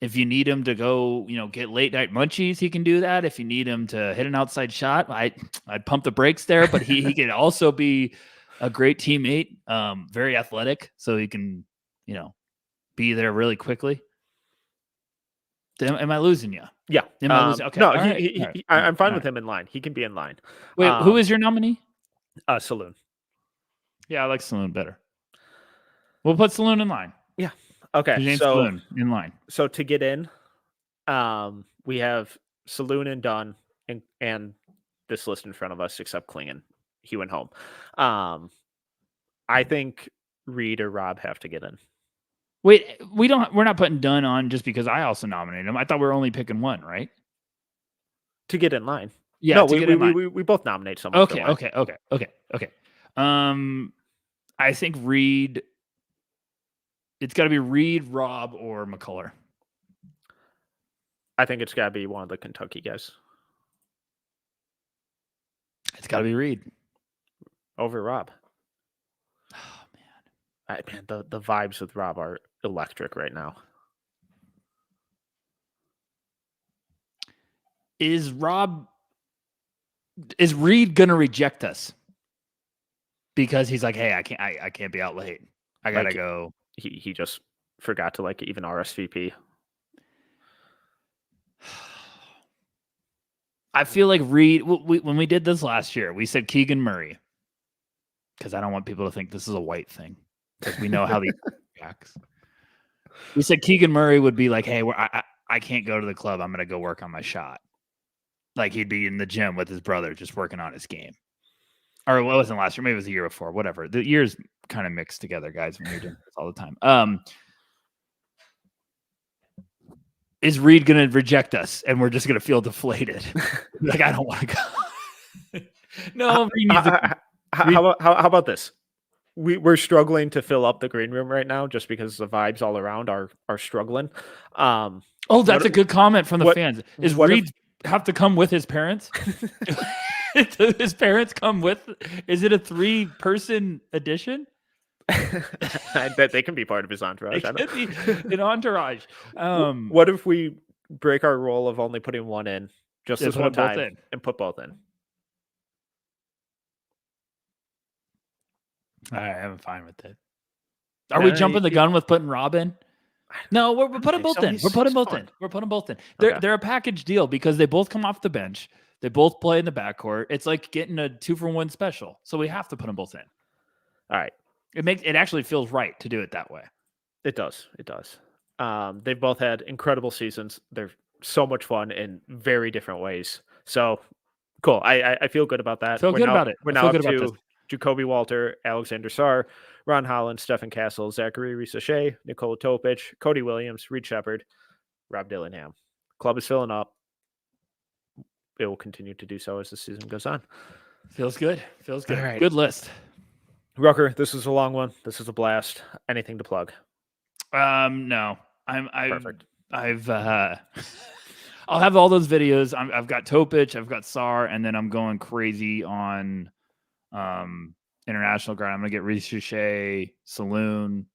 If you need him to go, get late night munchies, he can do that. If you need him to hit an outside shot, I'd pump the brakes there. But he can also be a great teammate. Very athletic, so he can, be there really quickly. Am I losing you? Yeah. Am I losing? Okay. No, I'm fine with him in line. He can be in line. Wait, who is your nominee? Saloon. Yeah, I like Saloon better. We'll put Saloon in line. Yeah. Okay. James Saloon in line. So to get in, we have Saloon and Dunn and this list in front of us, except Clingan. He went home. I think Reed or Rob have to get in. Wait, we're not putting Dunn on just because I also nominated him. I thought we were only picking one, right? To get in line. Yeah, no, we both nominate someone. Okay. I think Reed. It's got to be Reed, Rob, or McCullough. I think it's got to be one of the Kentucky guys. It's got to be Reed over Rob. Oh man, the vibes with Rob are electric right now. Is Reed gonna reject us? Because he's like, hey, I can't be out late. I gotta go. He just forgot to like even RSVP. I feel like Reed, when we did this last year, we said Keegan Murray. Because I don't want people to think this is a white thing. Because we know how he reacts. We said Keegan Murray would be like, hey, I can't go to the club. I'm going to go work on my shot. Like he'd be in the gym with his brother just working on his game. Or it wasn't last year. Maybe it was the year before. Whatever. The years kind of mixed together, guys, when you're doing this all the time. Is Reed going to reject us and we're just going to feel deflated? Like, I don't want to go. No, Reed needs to... How about this? We're struggling to fill up the green room right now just because the vibes all around are struggling. That's a good comment from the fans. Is Reed have to come with his parents? Do his parents come with? Is it a 3-person addition? I bet they can be part of his entourage. It could be an entourage. What if we break our rule of only putting one in just this one time and put both in? All right, I'm fine with it. Are we jumping the gun with putting Rob in? No, we're putting both in. We're putting both in. We're putting both in. They're a package deal because they both come off the bench. They both play in the backcourt. It's like getting a 2-for-1 special. So we have to put them both in. All right. It actually feels right to do it that way. It does. It does. They've both had incredible seasons. They're so much fun in very different ways. So cool. I feel good about that. Feel good about it. We're now up to Jacoby Walter, Alexander Sarr, Ron Holland, Stephon Castle, Zachary Reese-Shea, Nikola Topic, Cody Williams, Reed Sheppard, Rob Dillingham. Club is filling up. It will continue to do so as the season goes on. Feels good. Feels good. Right. Good list. Rucker, this is a long one. This is a blast. Anything to plug? No. Perfect. I'll have all those videos. I've got Topic, I've got Sarr, and then I'm going crazy on international ground. I'm gonna get Reese-Shea, Saloon.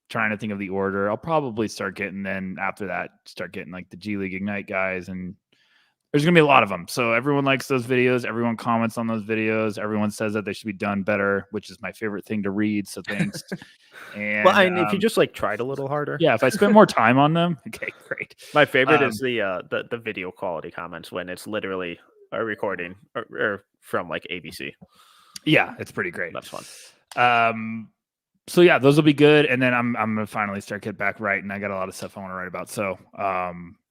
Trying to think of the order. I'll probably start getting like the G League Ignite guys, and there's gonna be a lot of them. So everyone likes those videos. Everyone comments on those videos. Everyone says that they should be done better, which is my favorite thing to read. So thanks. And if you just like tried a little harder, yeah. If I spent more time on them, okay, great. My favorite is the video quality comments when it's literally a recording or from like ABC. Yeah, it's pretty great. That's fun. So yeah, those will be good. And then I'm gonna finally start getting back right, and I got a lot of stuff I want to write about. So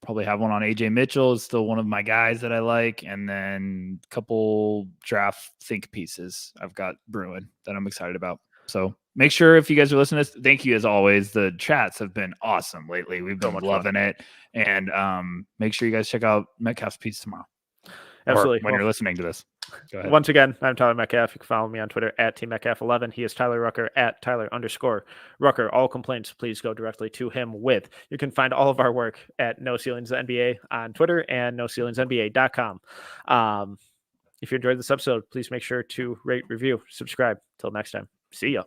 probably have one on AJ Mitchell, is still one of my guys that I like, and then a couple draft think pieces I've got brewing that I'm excited about. So make sure if you guys are listening to this, thank you as always. The chats have been awesome lately. We've been loving it. And make sure you guys check out Metcalf's piece tomorrow. Absolutely. Or when you're listening to this. Go ahead. Once again, I'm Tyler Metcalf. You can follow me on Twitter at TMetcalf11. He is Tyler Rucker at Tyler_Rucker. All complaints, please go directly to him with. You can find all of our work at No Ceilings NBA on Twitter and NoCeilingsNBA.com. If you enjoyed this episode, please make sure to rate, review, subscribe. Till next time. See ya.